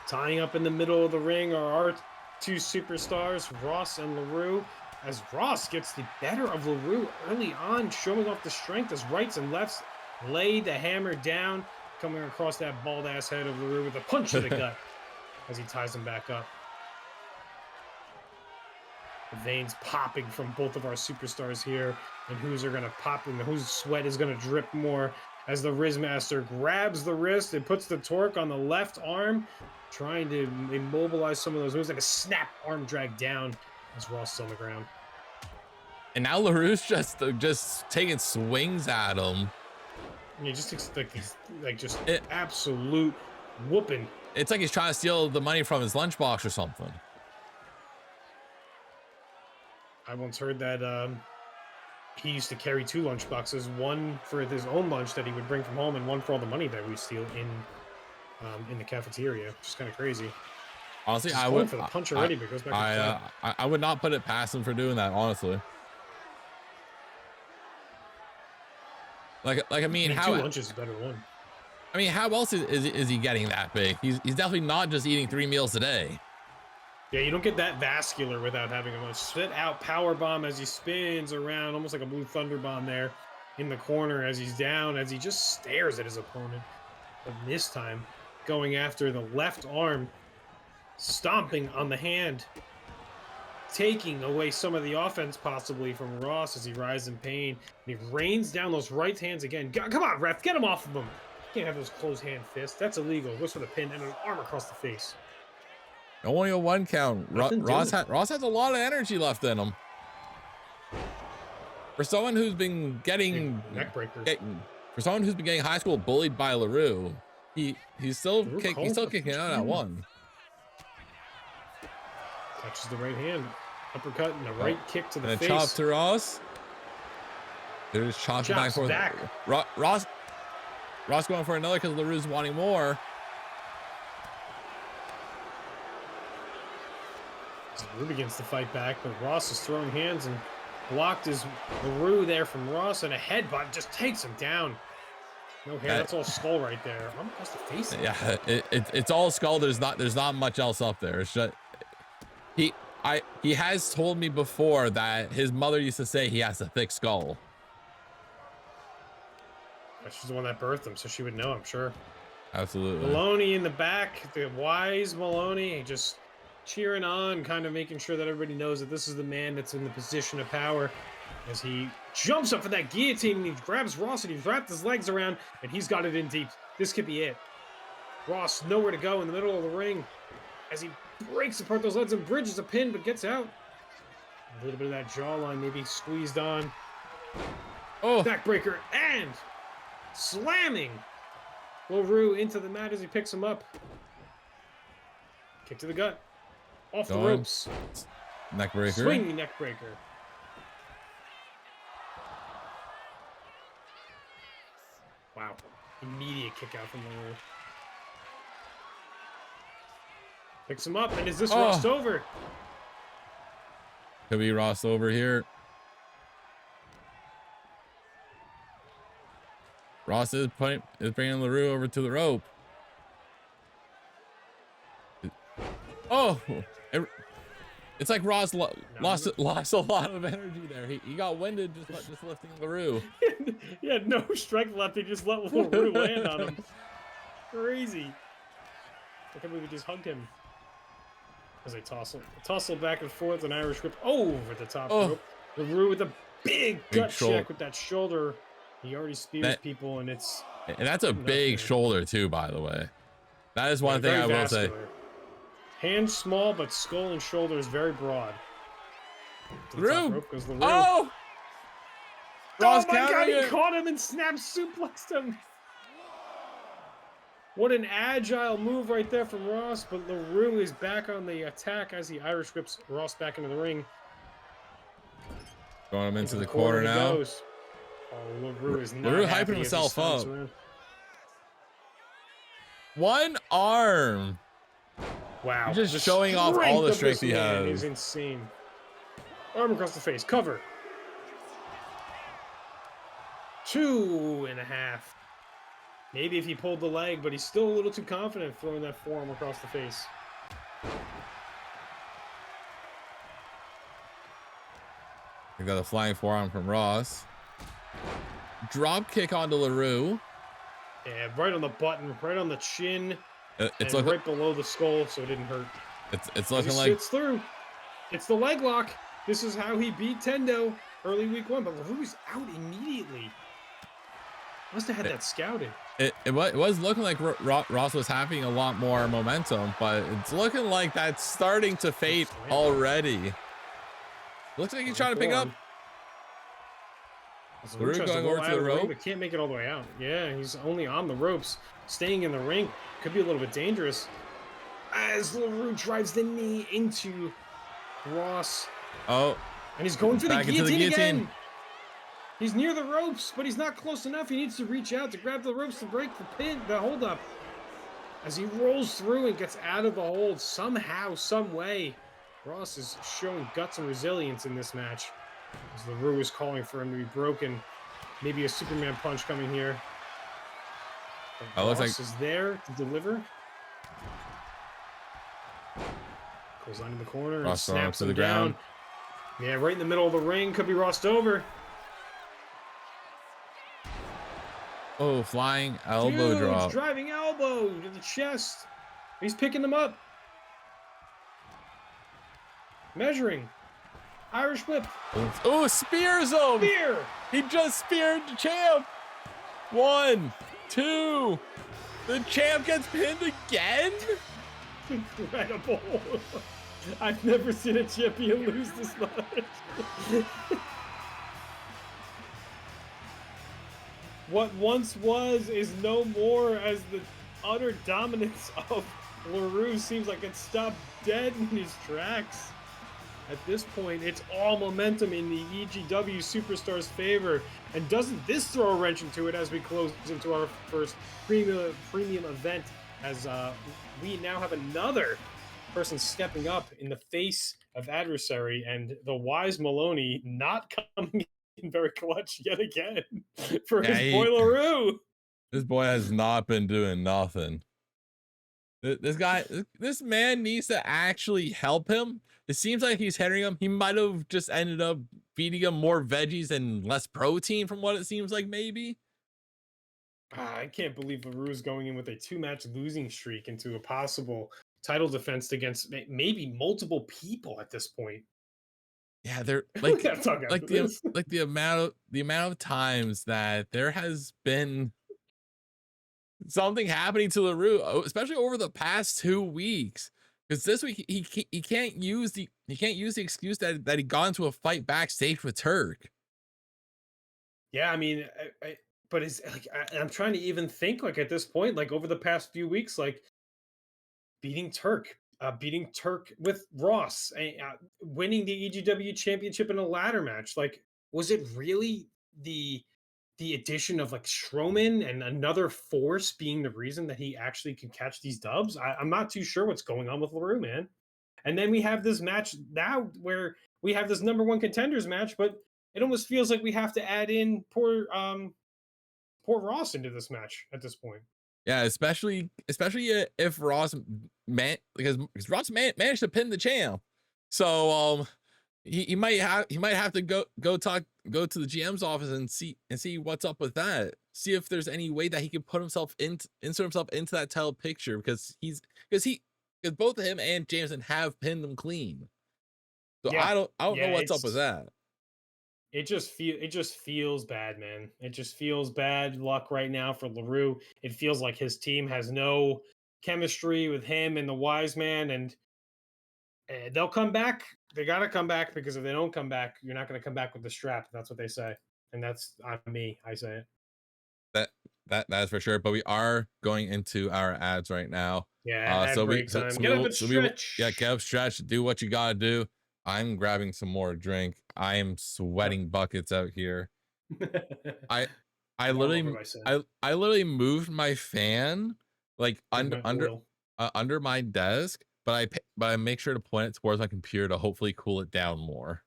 Tying up in the middle of the ring are our two superstars, Ross and Lahroo, as Ross gets the better of Lahroo early on, showing off the strength as rights and lefts lay the hammer down, coming across that bald-ass head of Lahroo with a punch to the gut as he ties him back up. The veins popping from both of our superstars here, and whose are going to pop and whose sweat is going to drip more as the Rizz Master grabs the wrist and puts the torque on the left arm, trying to immobilize some of those moves, like a snap arm drag down as Ross is on the ground.
And now Lahroo's just taking swings at him.
Yeah, just absolute whooping.
It's like he's trying to steal the money from his lunchbox or something.
I once heard that he used to carry 2 lunchboxes, one for his own lunch that he would bring from home, and one for all the money that we steal in the cafeteria. Which is kind of crazy.
Honestly,
I would for the punch already, but it goes back.
I would not put it past him for doing that. Honestly, like I mean, how
2 lunches is better than 1.
I mean, how else is he getting that big? He's definitely not just eating 3 meals a day.
Yeah, you don't get that vascular without having a spit out power bomb as he spins around, almost like a Blue Thunder bomb there in the corner as he's down, as he just stares at his opponent. But this time, going after the left arm, stomping on the hand, taking away some of the offense possibly from Ross as he writhes in pain. And he rains down those right hands again. Come on, ref, get him off of him. You can't have those closed hand fists. That's illegal. Goes for the pin and an arm across the face.
Only a 1 count. Ross has a lot of energy left in him. For someone who's been getting
neck breakers.
For someone who's been getting high school bullied by Lahroo, he's still kicking out at 1.
Touches the right hand, uppercut and a right kick to the face.
And a chop to Ross. They're just chopping back and forth. Ross going for another because Lahroo's wanting more.
Lahroo begins to fight back, but Ross is throwing hands and blocked his Lahroo there from Ross, and a headbutt just takes him down. No hair, that's all skull right there. I'm across the face.
Yeah, it's all skull. There's not much else up there. It's just he has told me before that his mother used to say he has a thick skull.
She's the one that birthed him, so she would know, I'm sure.
Absolutely.
Melone in the back, the wise Melone, just cheering on, kind of making sure that everybody knows that this is the man that's in the position of power as he jumps up for that guillotine and he grabs Ross and he's wrapped his legs around and he's got it in deep. This could be it. Ross nowhere to go in the middle of the ring as he breaks apart those legs and bridges a pin but gets out. A little bit of that jawline maybe squeezed on.
Oh,
Backbreaker and slamming Lahroo into the mat as he picks him up. Kick to the gut. Off the ropes.
Neck breaker.
Swinging neck breaker. Wow. Immediate kick out from Lahroo. Picks him up, and is this Ross over?
Could be Ross over here. Ross is bringing Lahroo over to the rope. Oh, it's like Ross lost a lot of energy there. He got winded just lifting Lahroo.
He had no strength left. He just let Lahroo land on him. Crazy. I can't believe he just hugged him. As they tussle back and forth, an Irish whip over the top rope. Lahroo with a big gut check with that shoulder. He already spears people, and
that's a big shoulder too, by the way. That is one thing I will say.
Hands small, but skull and shoulder is very broad.
Lahroo!
Lahroo.
Oh!
Ross my God, he caught him and snap suplexed him. What an agile move right there from Ross, but Lahroo is back on the attack as he Irish whips Ross back into the ring.
Throwing him into the corner now.
Goes. Oh, Lahroo is not
hyping himself up. One arm.
Wow.
Just showing off all the strength he has.
Is insane. Arm across the face. Cover. 2.5. Maybe if he pulled the leg, but he's still a little too confident throwing that forearm across the face.
We got a flying forearm from Ross. Drop kick onto Lahroo.
Yeah, right on the button, right on the chin.
It's
and
looking
right below the skull, so it didn't hurt.
it's looking like
it's through. It's the leg lock. This is how he beat Tendo early week 1, but Lahroo's out immediately. Must have had that scouted.
it was looking like Ross was having a lot more momentum, but it's looking like that's starting to fade already. Looks like he's trying to pick it up.
Lahroo going over to the rope, but can't make it all the way out. Yeah, he's only on the ropes, staying in the ring. Could be a little bit dangerous. As Lahroo drives the knee into Ross.
Oh,
and he's going for the guillotine again. He's near the ropes, but he's not close enough. He needs to reach out to grab the ropes to break the pin, the hold up. As he rolls through and gets out of the hold somehow, some way. Ross is showing guts and resilience in this match. As Lahroo is calling for him to be broken. Maybe a Superman punch coming here. Ross is there to deliver. Goes on in the corner and snaps him down. Yeah, right in the middle of the ring. Could be Rossed over.
Oh, flying elbow drop.
Driving elbow to the chest. He's picking them up. Measuring. Irish whip.
Oh, spears him.
Spear.
He just speared the champ. 1, 2. The champ gets pinned again?
Incredible. I've never seen a champion lose this much. What once was is no more, as the utter dominance of Lahroo seems like it stopped dead in his tracks. At this point, it's all momentum in the EGW Superstars' favor. And doesn't this throw a wrench into it as we close into our first premium event, as we now have another person stepping up in the face of adversary, and the wise Melone not coming in very clutch yet again for his boy Lahroo.
This boy has not been doing nothing. This man needs to actually help him. It seems like he's hindering him. He might have just ended up feeding him more veggies and less protein, from what it seems like, maybe.
I can't believe Lahroo's going in with a 2-match losing streak into a possible title defense against maybe multiple people at this point.
Yeah, they're like the amount of times that there has been something happening to Lahroo, especially over the past 2 weeks. Because this week he can't use the excuse that he got into a fight backstage with Turk.
Yeah, I mean, but it's like I'm trying to even think, like, at this point, like over the past few weeks, like beating Turk with Ross, winning the EGW championship in a ladder match. Like, was it really the addition of like Strowman and another force being the reason that he actually could catch these dubs? I'm not too sure what's going on with Lahroo, man. And then we have this match now where we have this number 1 contenders match, but it almost feels like we have to add in poor Ross into this match at this point.
Yeah, especially if Ross because Ross managed to pin the champ, so he might have to go to the GM's office and see what's up with that. See if there's any way that he can insert himself into that title picture, because both him and Jameson have pinned him clean. So yeah, I don't know what's up with that.
It just feels bad, man. It just feels bad luck right now for Lahroo. It feels like his team has no chemistry with him and the wise man, and they'll come back. They got to come back, because if they don't come back, you're not going to come back with the strap. That's what they say. And that's on me. I say it.
That's for sure. But we are going into our ads right now.
Yeah.
Get up, stretch, do what you got to do. I'm grabbing some more drink. I am sweating buckets out here. I literally moved my fan like under my desk, but I make sure to point it towards my computer to hopefully cool it down more.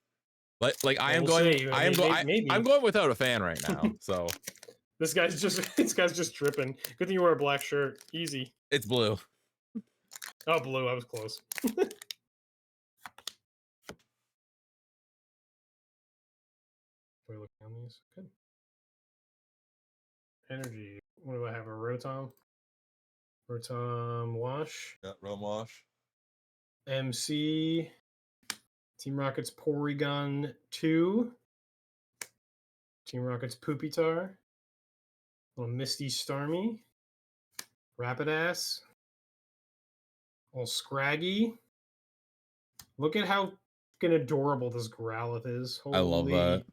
Like I am
We'll
going.
see.
I am going.
Maybe.
I'm going without a fan right now. So
This guy's just tripping. Good thing you wear a black shirt. Easy.
it's blue.
Oh, blue. I was close. We look down these. Good. Energy. What do I have? A Rotom? Rotom Wash.
Yeah, Rome wash.
MC. Team Rocket's Porygon 2. Team Rocket's Poopitar. Little Misty Starmie. Rapidash. Little Scraggy. Look at how fucking adorable this Growlithe is. Holy.
I love that.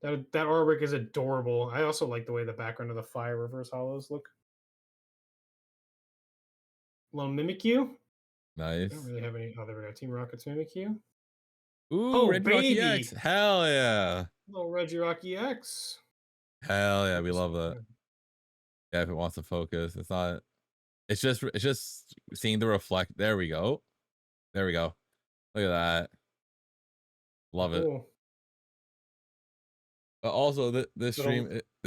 That artwork is adorable. I also like the way the background of the fire reverse hollows look. Little Mimikyu. I
Nice.
don't really have any other Team Rocket's Mimikyu.
Ooh,
Oh,
Regirock
baby.
EX. Hell yeah.
Little Regirock EX.
Hell yeah, we love that. Yeah, if it wants to focus, it's not. It's just seeing the reflect. There we go. There we go. Look at that. Love it.
Cool.
But also, the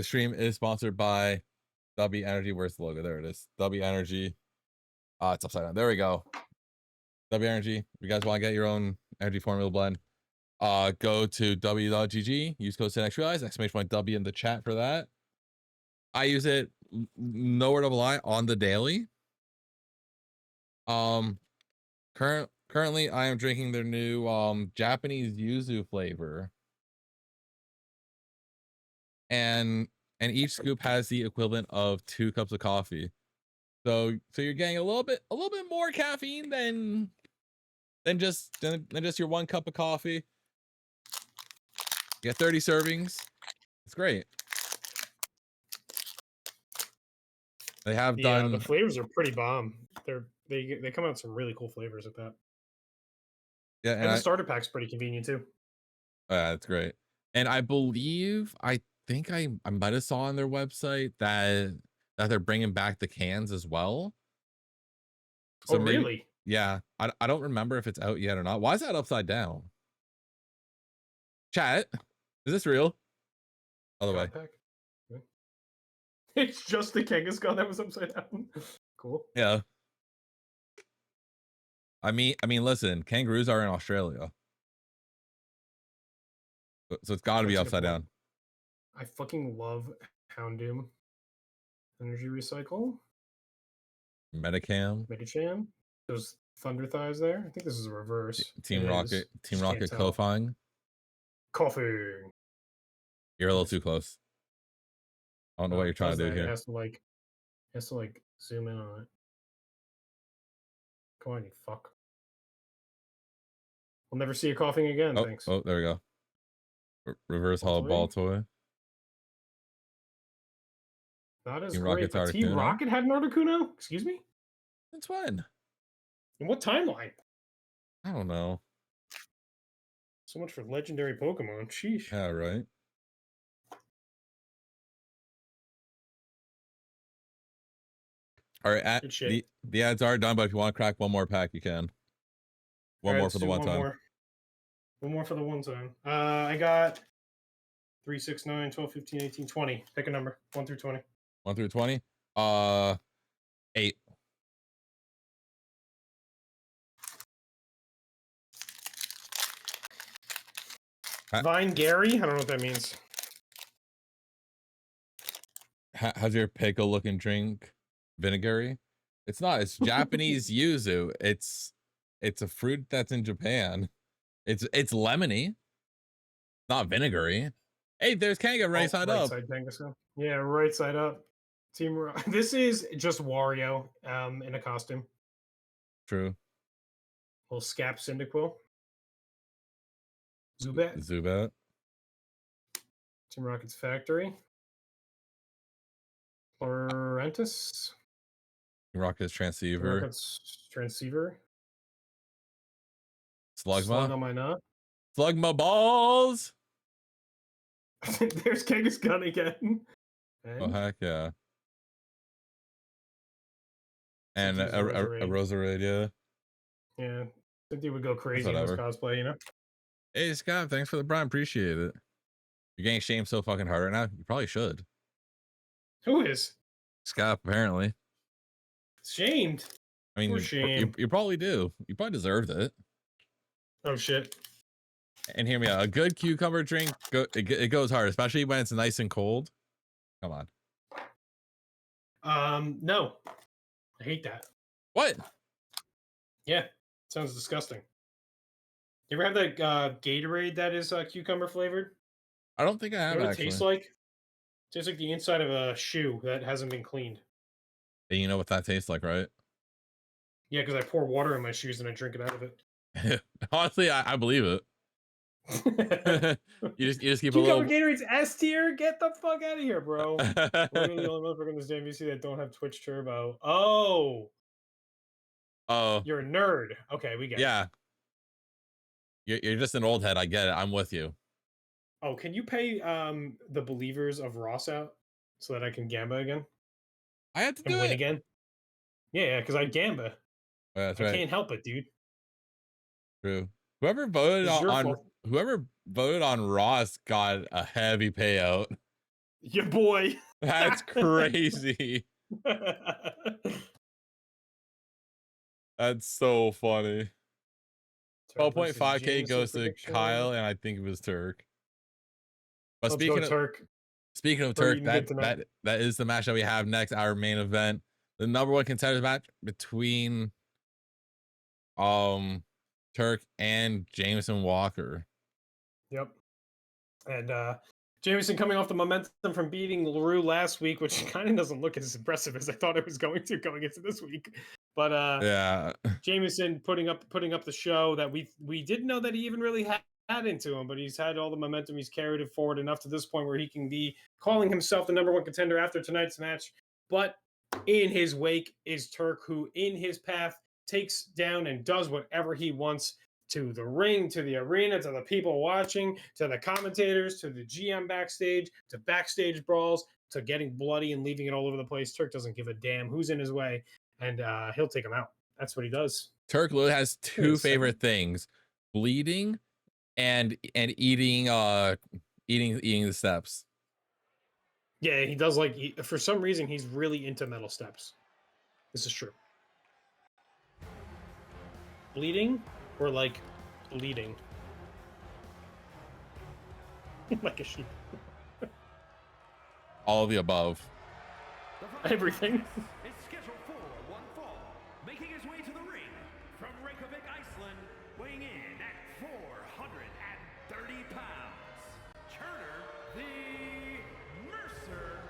stream is sponsored by W Energy. Where's the logo? There it is. W Energy. It's upside down. There we go. W Energy. If you guys want to get your own energy formula blend, go to w.gg. Use code SYNXREALIZE, !W in the chat for that. I use it, no word of a lie, on the daily. Currently I am drinking their new Japanese yuzu flavor. And each scoop has the equivalent of 2 cups of coffee. So you're getting a little bit more caffeine than just your 1 cup of coffee. You get 30 servings. It's great. They have done.
The flavors are pretty bomb. They come out with some really cool flavors with that.
Yeah,
and the starter pack's pretty convenient too.
Yeah, that's great. And I believe I might have saw on their website that they're bringing back the cans as well.
So maybe, really?
Yeah, I don't remember if it's out yet or not. Why is that upside down? Chat, is this real? Other way.
Pack. It's just the Kangaskhan that was upside down. Cool.
Yeah. I mean, listen, kangaroos are in Australia, so it's got to be upside down.
I fucking love Houndoom. Energy Recycle. Metacham. Those Thunder Thighs there. I think this is a reverse.
Team Rocket Kofang.
Coughing.
You're a little too close. I don't know what you're trying to do here.
It has to like zoom in on it. Come on, you fuck. We'll never see you coughing again. Thanks.
Oh, there we go. Reverse hollow ball toy.
Not as great. Team Rocket had an Articuno? Excuse me?
Since when?
In what timeline?
I don't know.
So much for legendary Pokemon. Sheesh.
Yeah, right. All right, the ads are done, but if you want to crack one more pack, you can. One more for the one time.
One more for the one time. I got 3, 6, 9, 12, 15, 18, 20. Pick a number. 1 through 20.
1 through 20? 8.
Vine Gary? I don't know what that means.
How's your pickle looking drink? Vinegary? It's not. It's Japanese yuzu. It's a fruit that's in Japan. It's lemony. Not vinegary. Hey, there's Kanga right side up.
Yeah, right side up. This is just Wario in a costume.
True.
Little Scap Cyndaquil.
Zubat.
Team Rocket's Factory. Florentis.
Rocket's Transceiver. Slugma.
Slug on my nut.
Slugma balls.
There's Kangaskhan again.
Oh heck yeah. And a Roserade, yeah.
Yeah. Cynthia would go crazy in this cosplay, you know?
Hey Scott, thanks for the prime. Appreciate it. You're getting shamed so fucking hard right now. You probably should.
Who is?
Scott, apparently.
Shamed.
I mean, you probably do. You probably deserved it.
Oh shit.
And hear me out. A good cucumber drink, it goes hard, especially when it's nice and cold. Come on.
No. I hate that.
What?
Yeah. Sounds disgusting. You ever have that Gatorade that is cucumber flavored?
I don't think I have,
You know what
actually.
it tastes like? It tastes like the inside of a shoe that hasn't been cleaned.
And you know what that tastes like, right?
Yeah, because I pour water in my shoes and I drink it out of it.
Honestly, I believe it. you just keep
Cucumber
a little.
Gatorade's S tier? Get the fuck out of here, bro. We're the only motherfucker in this damn VC that don't have Twitch Turbo. Oh.
Oh.
You're a nerd. Okay, we get it.
Yeah. You're just an old head. I get it. I'm with you.
Oh, can you pay the believers of Ross out so that I can gamba again?
I had to do
and win
it
again? Yeah, because I gamba.
Oh, that's
I
right.
can't help it, dude.
True. Whoever voted on Ross got a heavy payout.
Your boy.
That's crazy. That's so funny. 12.5K goes to Kyle, and I think it was Turk. But speaking of Turk, that is the match that we have next, our main event, the #1 contenders match between Turk and Jameson Walker.
Yep. And Jameson coming off the momentum from beating Lahroo last week, which kind of doesn't look as impressive as I thought it was going to going into this week. But
yeah,
Jameson putting up the show that we didn't know that he even really had into him, but he's had all the momentum. He's carried it forward enough to this point where he can be calling himself the #1 contender after tonight's match. But in his wake is Turk, who in his path takes down and does whatever he wants to the ring, to the arena, to the people watching, to the commentators, to the GM backstage, to backstage brawls, to getting bloody and leaving it all over the place. Turk doesn't give a damn who's in his way, and he'll take him out. That's what he does.
Turk literally has two favorite things: bleeding and eating the steps.
Yeah, he does for some reason he's really into metal steps. This is true. Bleeding or like bleeding? Like a sheep.
All of the above.
Everything.
Is scheduled for one fall, making his way to the ring from Reykjavik, Iceland, weighing in at 430 pounds. Turner, the Mercer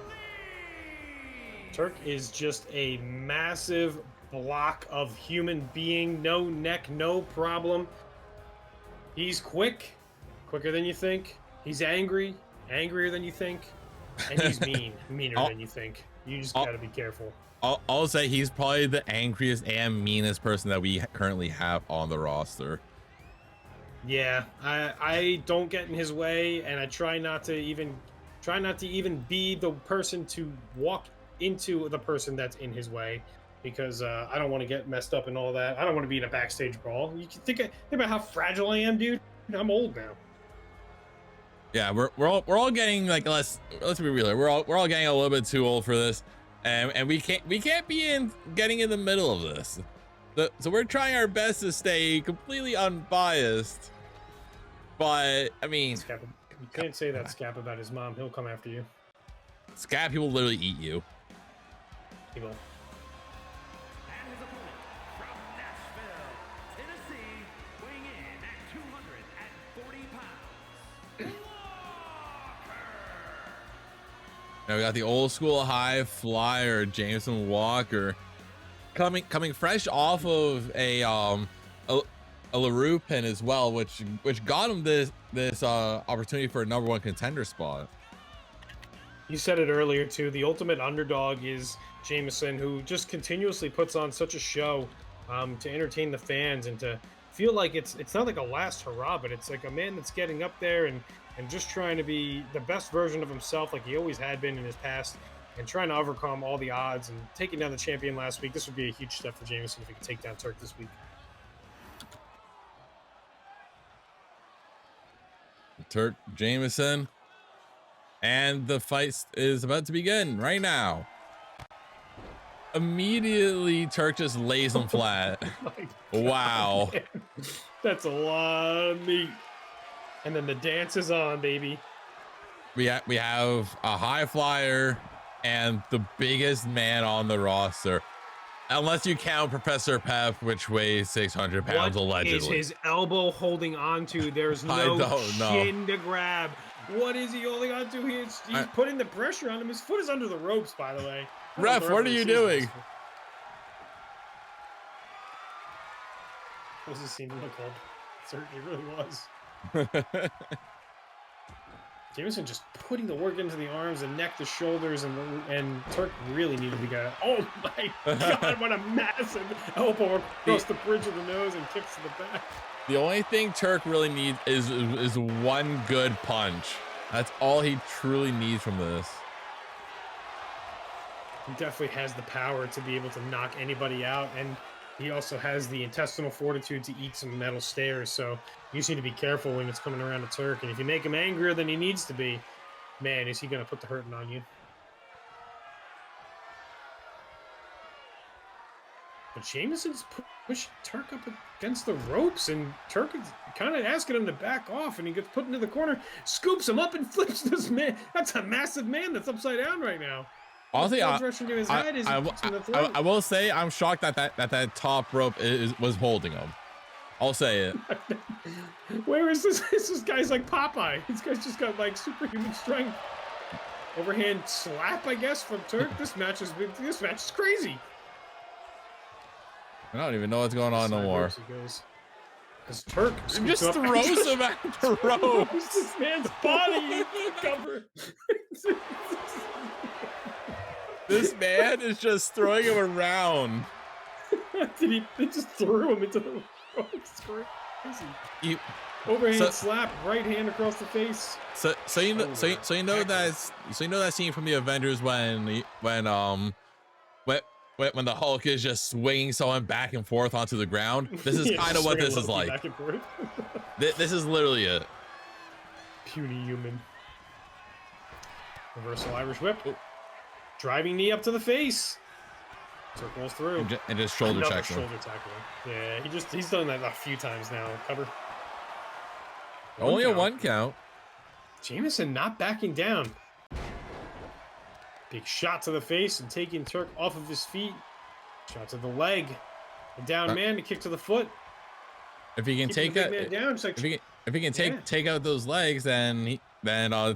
Lee.
Turk is just a massive block of human being, no neck, no problem. He's quicker than you think. He's angrier than you think, and he's meaner than you think. You just gotta be careful.
I'll say he's probably the angriest and meanest person that we currently have on the roster.
Yeah, I don't get in his way, and I try not to even be the person to walk into the person that's in his way, because I don't want to get messed up and all that. I don't want to be in a backstage brawl. You can think about how fragile I am, dude. I'm old now.
Yeah, we're all getting like let's be real. We're all getting a little bit too old for this, and we can't be getting in the middle of this. So we're trying our best to stay completely unbiased. But I mean,
you can't say that, Scap, about his mom. He'll come after you.
Scap, he will literally eat you.
He will.
And his opponent from Nashville, Tennessee, weighing in at 240 pounds.
Now we got the old school high flyer, Jameson Walker, coming fresh off of a Lahroo pin as well, which got him this opportunity for a #1 contender spot.
You said it earlier too. The ultimate underdog is Jameson, who just continuously puts on such a show to entertain the fans and to feel like it's not like a last hurrah, but it's like a man that's getting up there and just trying to be the best version of himself, like he always had been in his past, and trying to overcome all the odds and taking down the champion last week. This would be a huge step for Jameson if he could take down Turk this week.
Turk Jameson. And the fight is about to begin right now. Immediately, Turk just lays him flat.
Oh
wow.
Man. That's a lot of meat. And then the dance is on, baby.
We have a high flyer and the biggest man on the roster. Unless you count Professor Pep, which weighs 600 pounds allegedly.
What is his elbow holding on to? There's no chin to grab. What is he holding on to? He's putting the pressure on him. His foot is under the ropes, by the way.
Ref, what are you doing?
What was this scene look like? It certainly really was. Jameson just putting the work into the arms, the neck, the shoulders, and Turk really needed to go. Oh my God, what a massive elbow across the bridge of the nose and kicks to the back.
The only thing Turk really needs is one good punch. That's all he truly needs from this.
He definitely has the power to be able to knock anybody out, and he also has the intestinal fortitude to eat some metal stairs, so you just need to be careful when it's coming around to Turk. And if you make him angrier than he needs to be, man, is he going to put the hurting on you. But Jameson's pushing Turk up against the ropes, and Turk is kind of asking him to back off, and he gets put into the corner, scoops him up, and flips this man. That's a massive man that's upside down right now.
Honestly, I will say I'm shocked that top rope was holding him. I'll say it.
Where is this? This guy's like Popeye. This guy's just got like superhuman strength. Overhand slap, I guess, from Turk. This match is crazy.
I don't even know what's going on no more.
Because Turk
just throws him at the ropes.
This man's body cover.
This man is just throwing him around.
They just threw him into the ropes. Crazy. Overhand slap, right hand across the face.
So you know that scene from the Avengers when the Hulk is just swinging someone back and forth onto the ground. This is kind of what this is like. This is literally it.
Puny human. Reversal Irish whip. Driving knee up to the face. Turk rolls through.
And just shoulder checks him.
Shoulder tackle. Yeah, he's done that a few times now. Cover.
Only a 1 count.
Jameson not backing down. Big shot to the face and taking Turk off of his feet. Shot to the leg. A down man to kick to the foot.
If he can take that, if he can take out those legs, then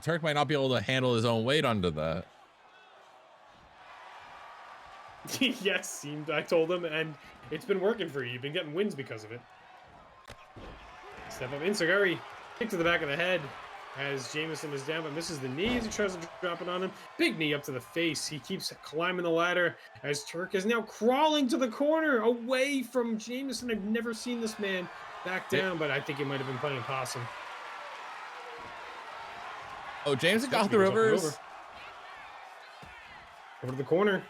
Turk might not be able to handle his own weight under that.
Yes, I told him, and it's been working for you. You've been getting wins because of it. Step up, Insagari. Kick to the back of the head as Jameson is down, but misses the knee as he tries to drop it on him. Big knee up to the face. He keeps climbing the ladder as Turk is now crawling to the corner away from Jameson. I've never seen this man back down, but I think he might have been playing possum.
Oh, Jameson got the reverse.
Over to the corner.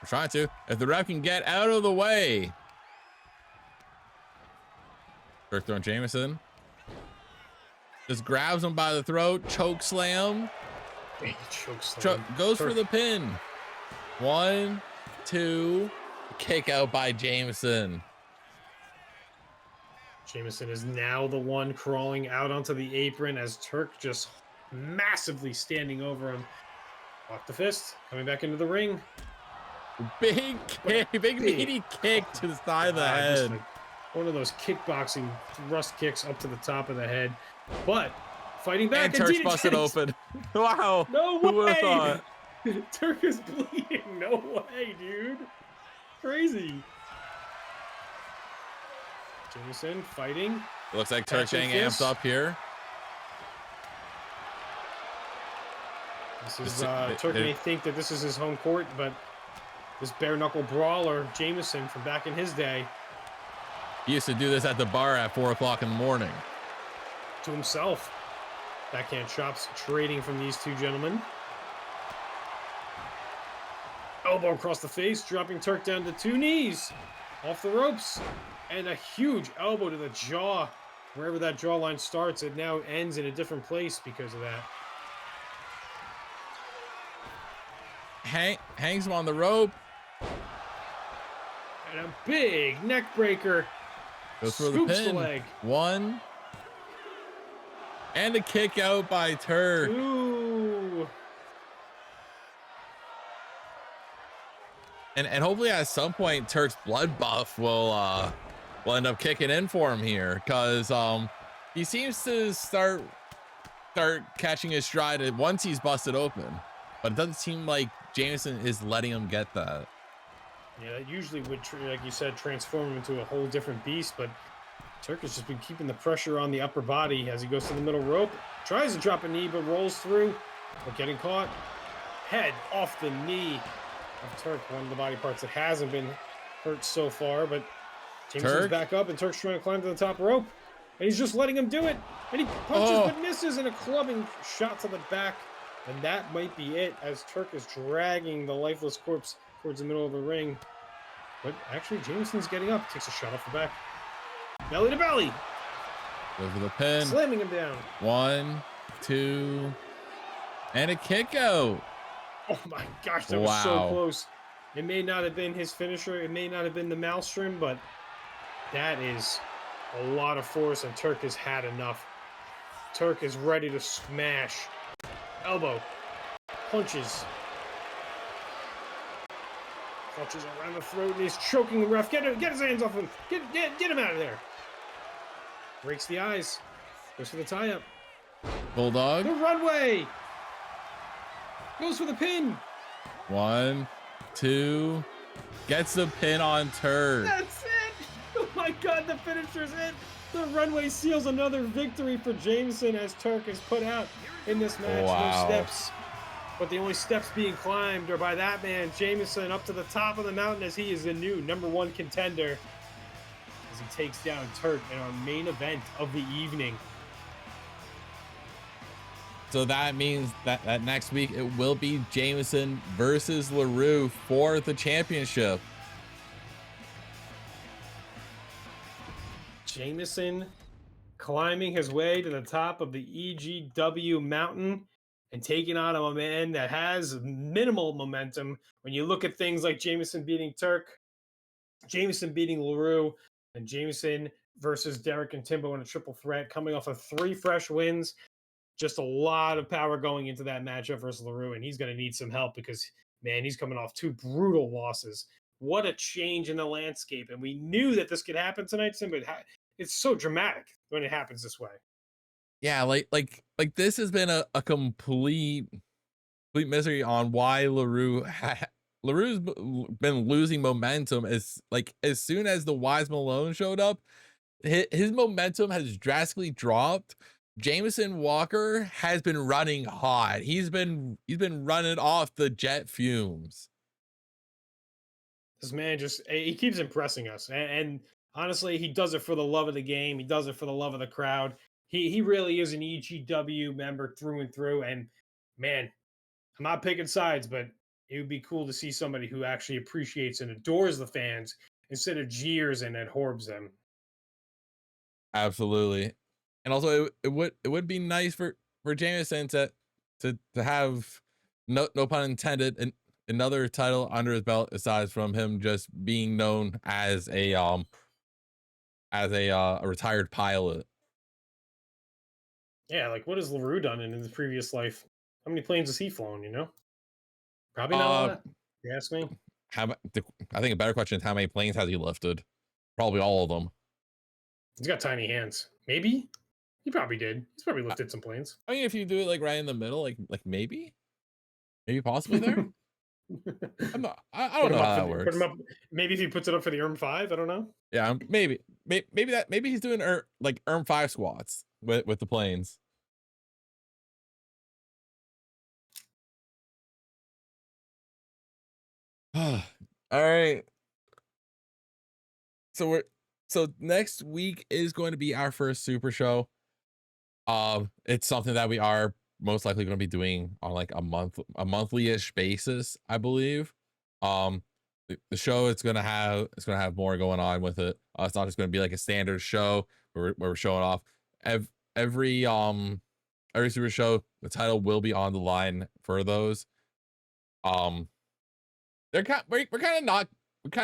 I'm trying to. If the ref can get out of the way. Turk throwing Jameson. Just grabs him by the throat. Choke slam.
Choke slam.
Goes for the pin. 1, 2. Kick out by Jameson.
Jameson is now the one crawling out onto the apron as Turk just massively standing over him. Lock the fist. Coming back into the ring.
Big kick, big meaty kick to the side of the head.
Like one of those kickboxing thrust kicks up to the top of the head. But fighting back,
and Turk's busted open. Wow.
No way.
Who would have thought?
Turk is bleeding. No way, dude. Crazy. Jameson fighting.
It looks like Turk's getting amped up here.
This is Turk may think that this is his home court, but this bare knuckle brawler, Jameson, from back in his day.
He used to do this at the bar at 4 o'clock in the morning.
To himself. Backhand chops trading from these two gentlemen. Elbow across the face, dropping Turk down to 2 knees. Off the ropes. And a huge elbow to the jaw Wherever that jawline starts, it now ends in a different place because of that.
Hangs him on the rope.
And a big neck breaker.
Goes for the
Scoops
pin.
the leg.
1. And a kick out by Turk.
2.
And hopefully at some point Turk's blood buff will end up kicking in for him here, because he seems to start catching his stride once he's busted open, but it doesn't seem like Jameson is letting him get that.
Yeah, that usually would, like you said, transform him into a whole different beast, but Turk has just been keeping the pressure on the upper body as he goes to the middle rope. Tries to drop a knee, but rolls through. But getting caught. Head off the knee of Turk, one of the body parts that hasn't been hurt so far, but Jameson's back up, and Turk's trying to climb to the top rope, and he's just letting him do it, and he punches but misses, and a clubbing shot to the back, and that might be it, as Turk is dragging the lifeless corpse towards the middle of the ring. But actually, Jameson's getting up, takes a shot off the back. Belly to belly.
Over the pin.
Slamming him down.
1, 2, and a kick out.
Oh my gosh, that was so close. It may not have been his finisher. It may not have been the maelstrom, but that is a lot of force, and Turk has had enough. Turk is ready to smash. Elbow. Punches. Punches around the throat, and he's choking the ref. Get his hands off him. Get him out of there. Breaks the eyes. Goes for the tie-up.
Bulldog.
The runway. Goes for the pin.
1, 2. Gets the pin on Turk.
That's it. Oh my God, the finisher's it. The runway seals another victory for Jameson as Turk is put out in this match.
Wow.
No steps. But the only steps being climbed are by that man, Jameson, up to the top of the mountain as he is the new #1 contender. As he takes down Turk in our main event of the evening.
So that means that next week it will be Jameson versus Lahroo for the championship.
Jameson climbing his way to the top of the EGW mountain and taking on a man that has minimal momentum. When you look at things like Jameson beating Turk, Jameson beating Lahroo, and Jameson versus Derek and Timbo in a triple threat, coming off of 3 fresh wins. Just a lot of power going into that matchup versus Lahroo, and he's going to need some help because, man, he's coming off 2 brutal losses. What a change in the landscape, and we knew that this could happen tonight, Tim, but it's so dramatic when it happens this way.
Yeah, like this has been a complete misery on why Lahroo's been losing momentum. As soon as the Wise Melone showed up, his momentum has drastically dropped. Jameson Walker has been running hot. He's been running off the jet fumes.
This man he keeps impressing us, and honestly, he does it for the love of the game. He does it for the love of the crowd. He really is an EGW member through and through. And man, I'm not picking sides, but it would be cool to see somebody who actually appreciates and adores the fans instead of jeers and abhors them.
Absolutely. And also it would be nice for Jameson to have, no pun intended, another title under his belt aside from him just being known as a retired pilot.
Yeah, like what has Lahroo done in his previous life? How many planes has he flown, you know? Probably not a lot, you ask me.
I think a better question is how many planes has he lifted? Probably all of them.
He's got tiny hands. Maybe? He probably did. He's probably lifted some planes.
I mean, if you do it like right in the middle, like maybe possibly there. I don't know how that works.
Maybe if he puts it up for the ERM5, I don't know.
Yeah, maybe he's doing ERM5 squats with the planes. All right. So next week is going to be our first super show. It's something that we are most likely going to be doing on like a monthly-ish basis, I believe. The show it's gonna have more going on with it. It's not just going to be like a standard show where we're showing off. Every super show, the title will be on the line for those. We're kind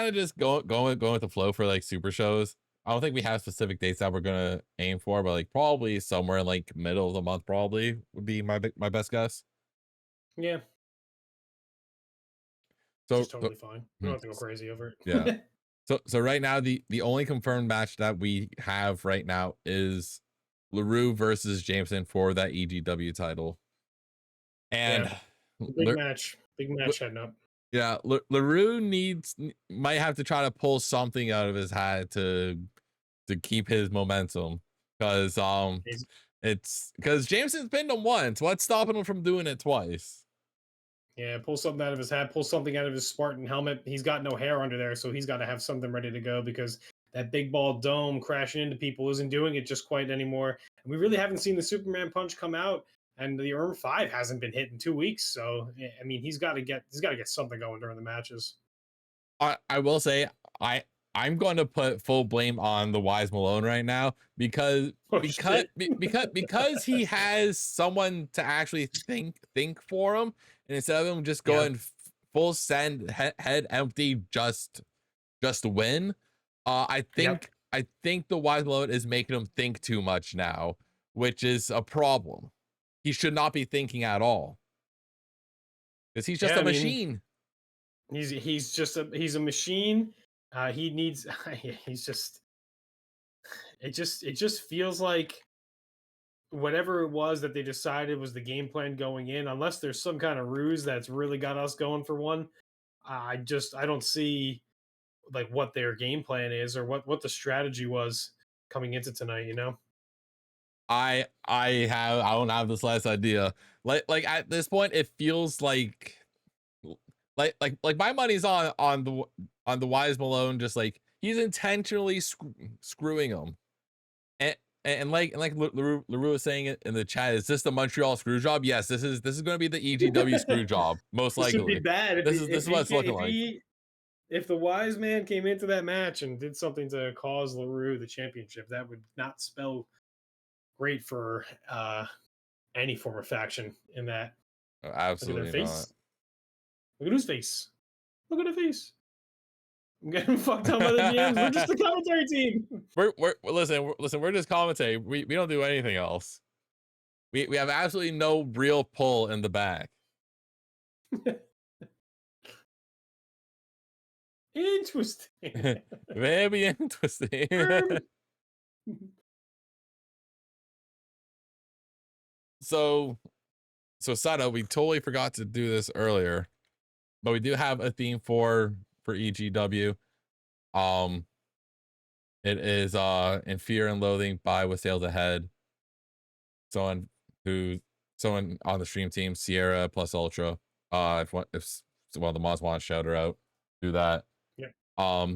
of just going with the flow for like super shows. I don't think we have specific dates that we're gonna aim for, but like probably somewhere in like middle of the month probably would be my best guess.
Yeah,
So,
just totally fine. We don't have to go crazy over it.
yeah. So right now the only confirmed match that we have right now is Lahroo versus Jameson for that EGW title. And
big match heading up.
Yeah, Lahroo might have to try to pull something out of his hat to keep his momentum, because it's because Jameson's pinned him once. What's stopping him from doing it twice?
Yeah, pull something out of his hat, pull something out of his Spartan helmet. He's got no hair under there, so he's got to have something ready to go, because that big ball dome crashing into people isn't doing it just quite anymore. And we really haven't seen the Superman punch come out, and the ERM 5 hasn't been hit in 2 weeks. So I mean, he's got to get something going during the matches.
I will say I'm going to put full blame on the wise Melone right now, because he has someone to actually think for him, and instead of him just going full send head empty just to win. I think the wise Melone is making him think too much now, which is a problem. He should not be thinking at all, because he's just a machine.
He's a machine. He needs. It just feels like whatever it was that they decided was the game plan going in, unless there's some kind of ruse that's really got us going for one. I don't see like what their game plan is, or what the strategy was coming into tonight.
I don't have the slightest idea. Like at this point, it feels like my money's on the wise Melone. Just like he's intentionally screwing him, and like Lahroo was saying it in the chat, is this the Montreal screw job? Yes, this is going to be the EGW screw job, most likely.
This would be bad.
This is what it's looking like.
If the wise man came into that match and did something to cause Lahroo the championship, that would not spell great for any form of faction in that.
Absolutely
Look at their
not.
face. Look at his face. Look at the face. I'm getting fucked up by the DMs. We're just the commentary team.
Listen. We're just commentary. We don't do anything else. We have absolutely no real pull in the back.
Interesting.
Very interesting. So Sada, we totally forgot to do this earlier, but we do have a theme for EGW. It is In Fear and Loathing by With Sales Ahead. Someone on the stream team, Sierra plus Ultra. If one of the mods want to shout her out, do that.
Yeah.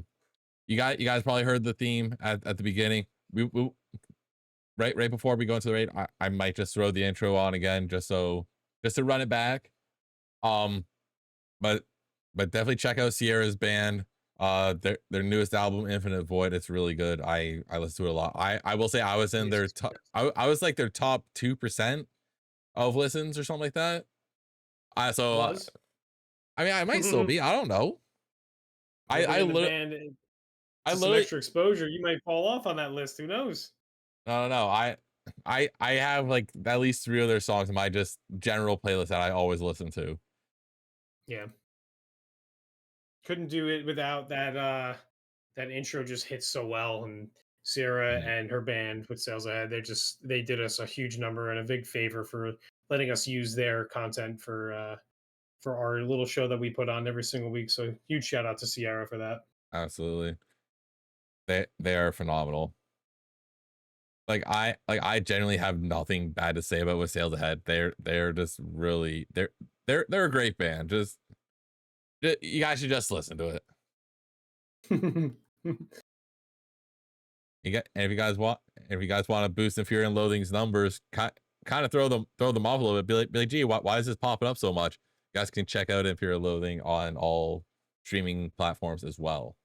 You guys probably heard the theme at the beginning. We right before we go into the raid, I might just throw the intro on again just to run it back. But definitely check out Sierra's band. Their newest album, Infinite Void. It's really good. I listen to it a lot. I will say I was in their top. I was like their top 2% of listens or something like that. I mean, I might still be. I don't know. I literally
extra exposure. You might fall off on that list. Who knows?
No. I have like at least 3 of their songs in my just general playlist that I always listen to.
Yeah. Couldn't do it without that intro. Just hits so well, and Sierra and her band With Sales Ahead, they did us a huge number and a big favor for letting us use their content for our little show that we put on every single week. So huge shout out to Sierra for that.
Absolutely. They are phenomenal. Like I genuinely have nothing bad to say about With Sales Ahead. They're just really they're a great band. Just you guys should just listen to it. And if you guys want to boost In Fear and Loathing's numbers, kind of throw them off a little bit. Be like, gee, why is this popping up so much? You guys can check out In Fear and Loathing on all streaming platforms as well.